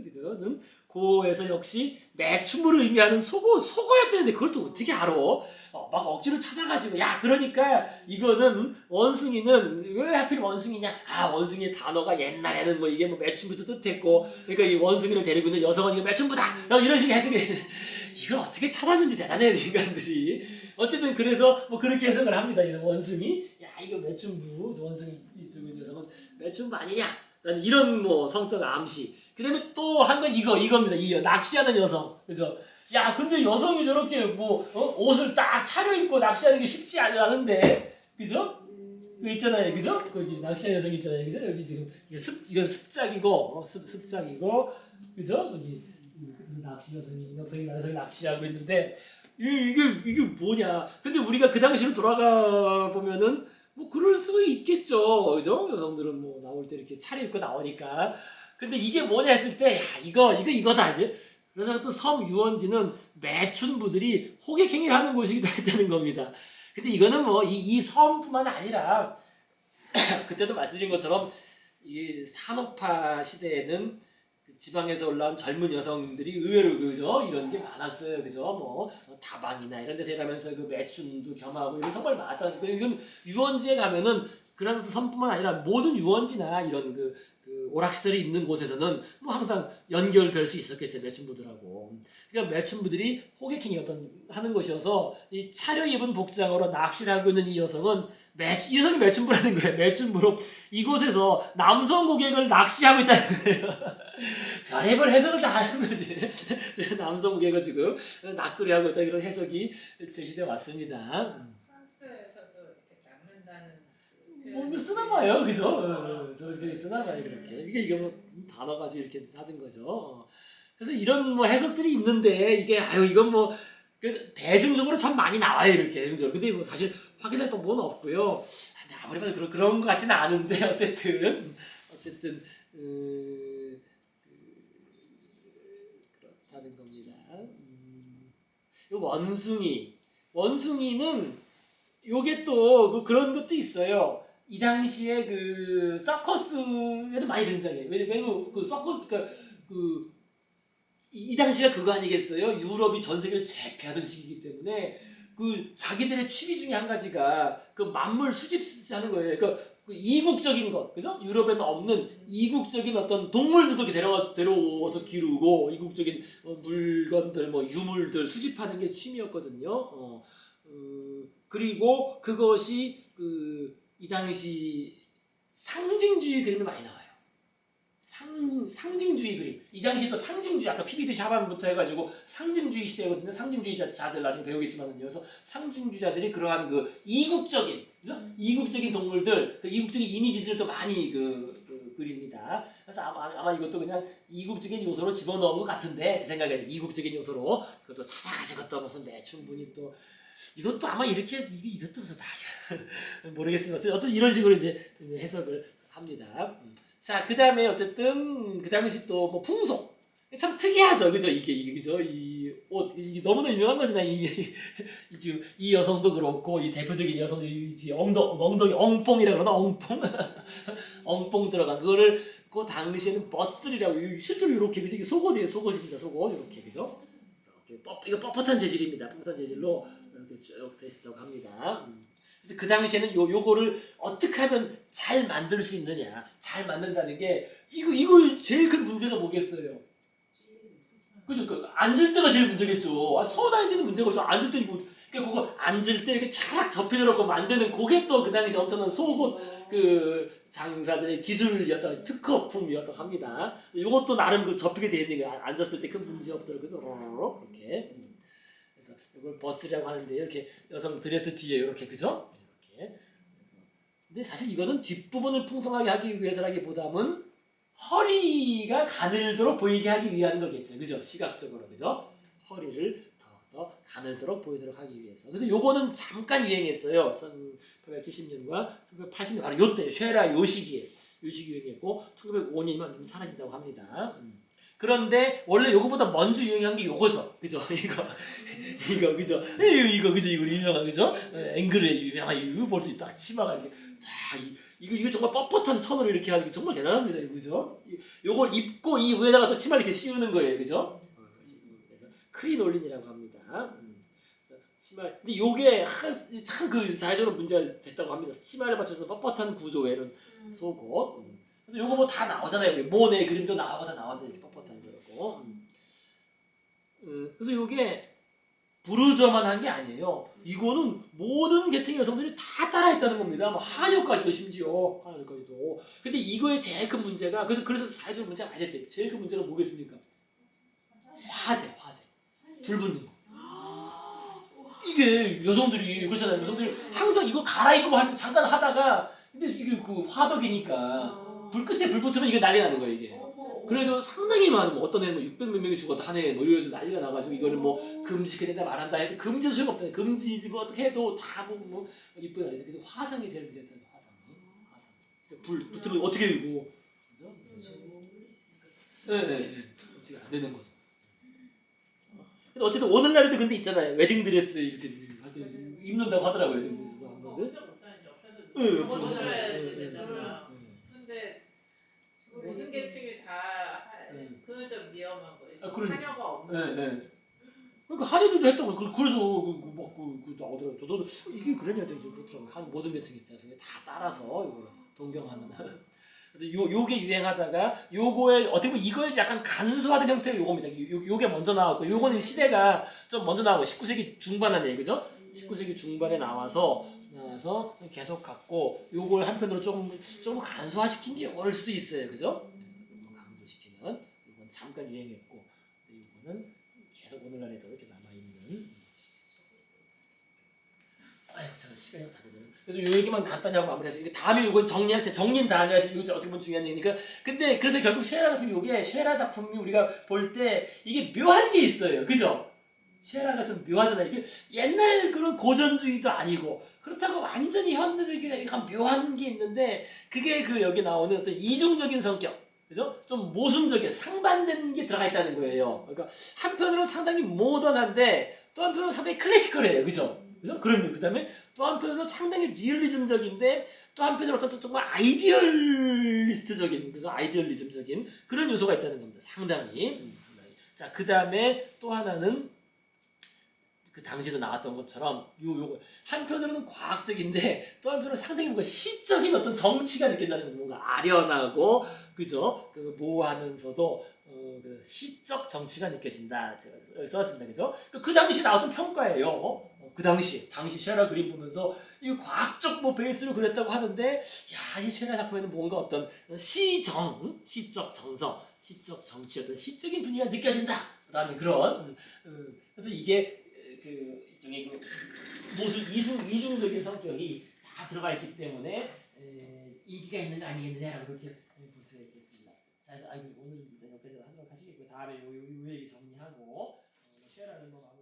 그죠?는 고어에서 역시 매춘부를 의미하는 속어였다는데 그걸 또 어떻게 알아? 막 억지로 찾아가지고 그러니까 이거는 원숭이는 왜 하필 원숭이냐? 원숭이의 단어가 옛날에는 뭐 이게 뭐 매춘부도 뜻했고, 그러니까 이 원숭이를 데리고 있는 여성은 이거 매춘부다. 이런 식의 해석이 이걸 어떻게 찾았는지 대단해요, 인간들이. 어쨌든 그래서 뭐 그렇게 해석을 합니다. 이 원숭이, 이거 매춘부, 원숭이 들고 있는 여성은 매춘부 아니냐? 라는 이런 뭐 성적 암시. 그다음에 또 한 건 이겁니다. 이 낚시하는 여성, 그죠? 야, 근데 여성이 저렇게 옷을 딱 차려입고 낚시하는 게 쉽지 않은데, 그죠? 그 있잖아요, 그죠? 거기 낚시하는 여성 있잖아요, 그죠? 여기 지금 이건 습작이고, 습작이고, 그죠? 여기 낚시 여성이 낚시하고 있는데 이게 뭐냐? 근데 우리가 그 당시로 돌아가 보면은 뭐 그럴 수도 있겠죠, 그죠? 여성들은 뭐 나올 때 이렇게 차려입고 나오니까. 근데 이게 뭐냐 했을 때, 야, 이거다 이제. 그래서 또 섬 유원지는 매춘부들이 호객행위를 하는 곳이기도 했다는 겁니다. 근데 이거는 뭐 이 섬뿐만 아니라 그때도 말씀드린 것처럼 이 산업화 시대에는 그 지방에서 올라온 젊은 여성들이 의외로 그죠 이런 게 많았어요, 그죠? 뭐 다방이나 이런 데서 일하면서 그 매춘도 겸하고 이런 정말 많았다. 이건 유원지에 가면은 그라나다 섬뿐만 아니라 모든 유원지나 이런 그 오락시설이 있는 곳에서는 뭐 항상 연결될 수 있었겠죠, 매춘부들하고. 그러니까 매춘부들이 호객행위 하는 것이어서 이 차려입은 복장으로 낚시를 하고 있는 이 여성은 이 여성이 매춘부라는 거예요. 매춘부로 이곳에서 남성 고객을 낚시하고 있다는 거예요. 별의별 해석을 다 하는 거지. 남성 고객을 지금 낚으려 하고 있다, 이런 해석이 제시되어 왔습니다. 프랑스에서도 이렇게 낚는다는 뭐 쓰나 봐요, 그죠? 그렇게 쓰나 봐요, 그렇게. 이게 뭐 단어 가지고 이렇게 찾은 거죠. 그래서 이런 뭐 해석들이 있는데 이게 이건 뭐 대중적으로 참 많이 나와요, 이렇게 대중적으로. 근데 뭐 사실 확인할 방법은 없고요. 근데 아무리 봐도 그런 것 같지는 않은데 어쨌든 그렇다는 겁니다. 원숭이는 요게 또 그런 것도 있어요. 이 당시에 그 서커스에도 많이 등장해요. 왜냐면 그 서커스 이 당시가 그거 아니겠어요? 유럽이 전 세계를 제패하던 시기이기 때문에 그 자기들의 취미 중에 한 가지가 그 만물 수집하는 거예요. 그러니까 그 이국적인 것, 그죠? 유럽에는 없는 이국적인 어떤 동물들도 데려와서 기르고 이국적인 물건들, 뭐 유물들 수집하는 게 취미였거든요. 그리고 그것이 이 당시 상징주의 그림이 많이 나와요. 상징주의 그림. 이 당시 또 상징주의, 아까 PBD 샤반부터 해가지고 상징주의 시대거든요. 상징주의자들 나중에 배우겠지만요. 그래서 상징주의자들이 그러한 그 이국적인, 그죠? 이국적인 동물들, 그 이국적인 이미지들도 많이 그립니다. 그래서 아마 이것도 그냥 이국적인 요소로 집어넣은 것 같은데, 제 생각에는 이국적인 요소로 그것도 찾아가지고 또 무슨 매춘분이 또 이것도 아마 이것도 무슨 다 모르겠습니다. 어쨌든 이런 식으로 이제 해석을 합니다. 자, 그 다음에 어쨌든 그 당시 또 뭐 풍속 참 특이하죠, 그죠? 이게 그죠? 이 옷 너무나 유명한 거잖아요. 지금 이 여성도 그렇고 이 대표적인 여성 이 엉덩이 엉뽕이라 그러나 엉뽕 엉뽕 들어간 그거를 그 당시에는 버슬이라고 실제로 이렇게 그죠? 이게 속옷입니다, 속옷 이렇게 그죠? 이렇게 이거 뻣뻣한 재질입니다. 뻣뻣한 재질로 이렇게 쭉 돼 있었다고 합니다. 그래서 그 당시에는 요거를 어떻게 하면 잘 만들 수 있느냐, 잘 만든다는 게 이거 제일 큰 문제가 뭐겠어요? 그죠? 앉을 때가 제일 문제겠죠. 서 다닐 때는 문제가 없죠. 앉을 때 그러니까 그거 앉을 때 이렇게 착 접혀놓고 만드는 그게 또 그 당시 엄청난 속옷 장사들의 기술이었다, 특허품이었다고 합니다. 이것도 나름 접히게 되어 있는 거예요. 앉았을 때 큰 문제 없도록 그죠? 그렇게. 그래서 이걸 버스라고 하는데 이렇게 여성 드레스 뒤에 이렇게 그죠? 이렇게. 근데 사실 이거는 뒷부분을 풍성하게 하기 위해서라기보다는 허리가 가늘도록 보이게 하기 위한 거겠죠, 그죠? 시각적으로 그죠? 허리를 더 가늘도록 보이도록 하기 위해서. 그래서 요거는 잠깐 유행했어요. 1870년과 1980년 바로 요때 쉐라 요 시기에 유행했고 1905년이면 완전히 사라진다고 합니다. 그런데 원래 요거보다 먼저 유행한 게 요거죠, 그죠? 이거 그죠? 이거 그죠? 이거 유명한 그죠? 앵글의 유명한 이거 볼 수 있다. 치마가 이렇게 이거 정말 뻣뻣한 천으로 이렇게 하는 게 정말 대단합니다, 이거 그죠? 요걸 입고 이 위에다가 또 치마를 이렇게 씌우는 거예요, 그죠? 그래서 크리놀린이라고 합니다. 치마. 근데 요게 참 그 사회적으로 문제가 됐다고 합니다. 치마를 맞춰서 뻣뻣한 구조의 이런 속옷. 그래서 요거 뭐 다 나오잖아요. 우리 모네 그림도 나오고 다 나와서 이렇게 뻣뻣한 거고. 그래서 요게 부르주아만 한 게 아니에요. 이거는 모든 계층의 여성들이 다 따라했다는 겁니다. 뭐 하녀까지도 심지어 하녀까지도. 근데 이거의 제일 큰 문제가 그래서 사회적 문제가 많이 됐대요. 제일 큰 문제가 뭐겠습니까? 화재. 불 붙는 거. 이게 여성들이 그렇잖아요. 여성들이 항상 이거 갈아입고 할 때 잠깐 하다가 근데 이게 그 화덕이니까 불 끝에 불 붙으면 이게 난리 나는 거예요 이게. 그래서 상당히 많은 뭐 어떤 애는 뭐 600몇 명이 죽었다 한 해에 뭐 이래서 난리가 나가지고 이거를 뭐 금지해야 된다 말한다 해도 금지 소용없다. 금지 뭐 어떻게 해도 다 뭐 이쁘게 난리다. 그래서 화상이 제일 문제였다는 거. 화상. 불 붙으면 어떻게 되고 그죠? 네. 어떻게 안 되는 거죠. 근데 어쨌든 오늘날에도 근데 있잖아요. 웨딩 드레스 이렇게 할 때 입는다고 하더라고요. 웨딩 드레스 한번들. 혼자 못하는 옆에서 네, 접어줘야 네, 되잖아. 근데 모든 계층이 다 그러니까 위험한 거예요. 그러니까. 한여가 없는. 네. 그러니까 한의들도 했다고 그래서 그 나오더라고요. 저도 이게 그러냐 되죠. 그렇더라고요. 한 모든 계층이 있잖아요. 다 따라서 이거 동경하는. 그래서 요게 유행하다가 요거에 어떻게 보면 이거에 약간 간소화된 형태의 요겁니다. 요게 먼저 나왔고 요거는 시대가 좀 먼저 나오고 19세기 중반에 얘기죠. 19세기 중반에 나와서 계속 갔고 요걸 한편으로 조금 간소화시킨 게 요거일 수도 있어요. 그죠? 강조시키는 요건 잠깐 유행했고 요거는 계속 오늘날에도 이렇게 남아있는 아유 저 시간이 다 되네요. 그래서 요 얘기만 간단히 하고 마무리해서 이게 다음에 요거 정리할 때 정리는 다음에 하시면 이거 어떻게 보면 중요한 얘기니까 근데 그래서 결국 쉐라 작품이 요게 쉐라 작품이 우리가 볼 때 이게 묘한 게 있어요. 그죠? 쉐라가 좀 묘하잖아요. 이게 옛날 그런 고전주의도 아니고 그렇다고 완전히 현대적인 약간 묘한 게 있는데 그게 그 여기 나오는 어떤 이중적인 성격 그죠? 좀 모순적인 상반된 게 들어가 있다는 거예요. 그러니까 한편으로는 상당히 모던한데 또 한편으로는 상당히 클래시컬해요. 그죠? 그죠? 그 다음에 또 한편으로는 상당히 리얼리즘적인데 또 한편으로 어떤 정말 아이디얼리스트적인 그죠? 아이디얼리즘적인 그런 요소가 있다는 겁니다. 상당히. 자, 그 다음에 또 하나는 그 당시에도 나왔던 것처럼 요거 한편으로는 과학적인데 또 한편으로는 상당히 뭔가 시적인 어떤 정치가 느껴진다는 거 뭔가 아련하고 그죠? 그 모호하면서도 그 시적 정치가 느껴진다. 제가 여기 써왔습니다. 그죠? 그 당시 나왔던 평가예요. 그 당시 쉐라 그림 보면서 이 과학적 뭐 베이스로 그랬다고 하는데 야, 이 쉐라 작품에는 뭔가 어떤 시적 정서, 시적 정치 어떤 시적인 분위기가 느껴진다라는 그런 그래서 이게 그 일종의 그 모순 이중적인 성격이 다 들어가 있기 때문에 인기가 있느냐 아니겠느냐라고 그렇게 볼 수가 있겠습니다. 자, 그래서 오늘은 일단 여기까지 하도록 하시겠고요. 다음에 요 얘기 정리하고 쉐라를 뭐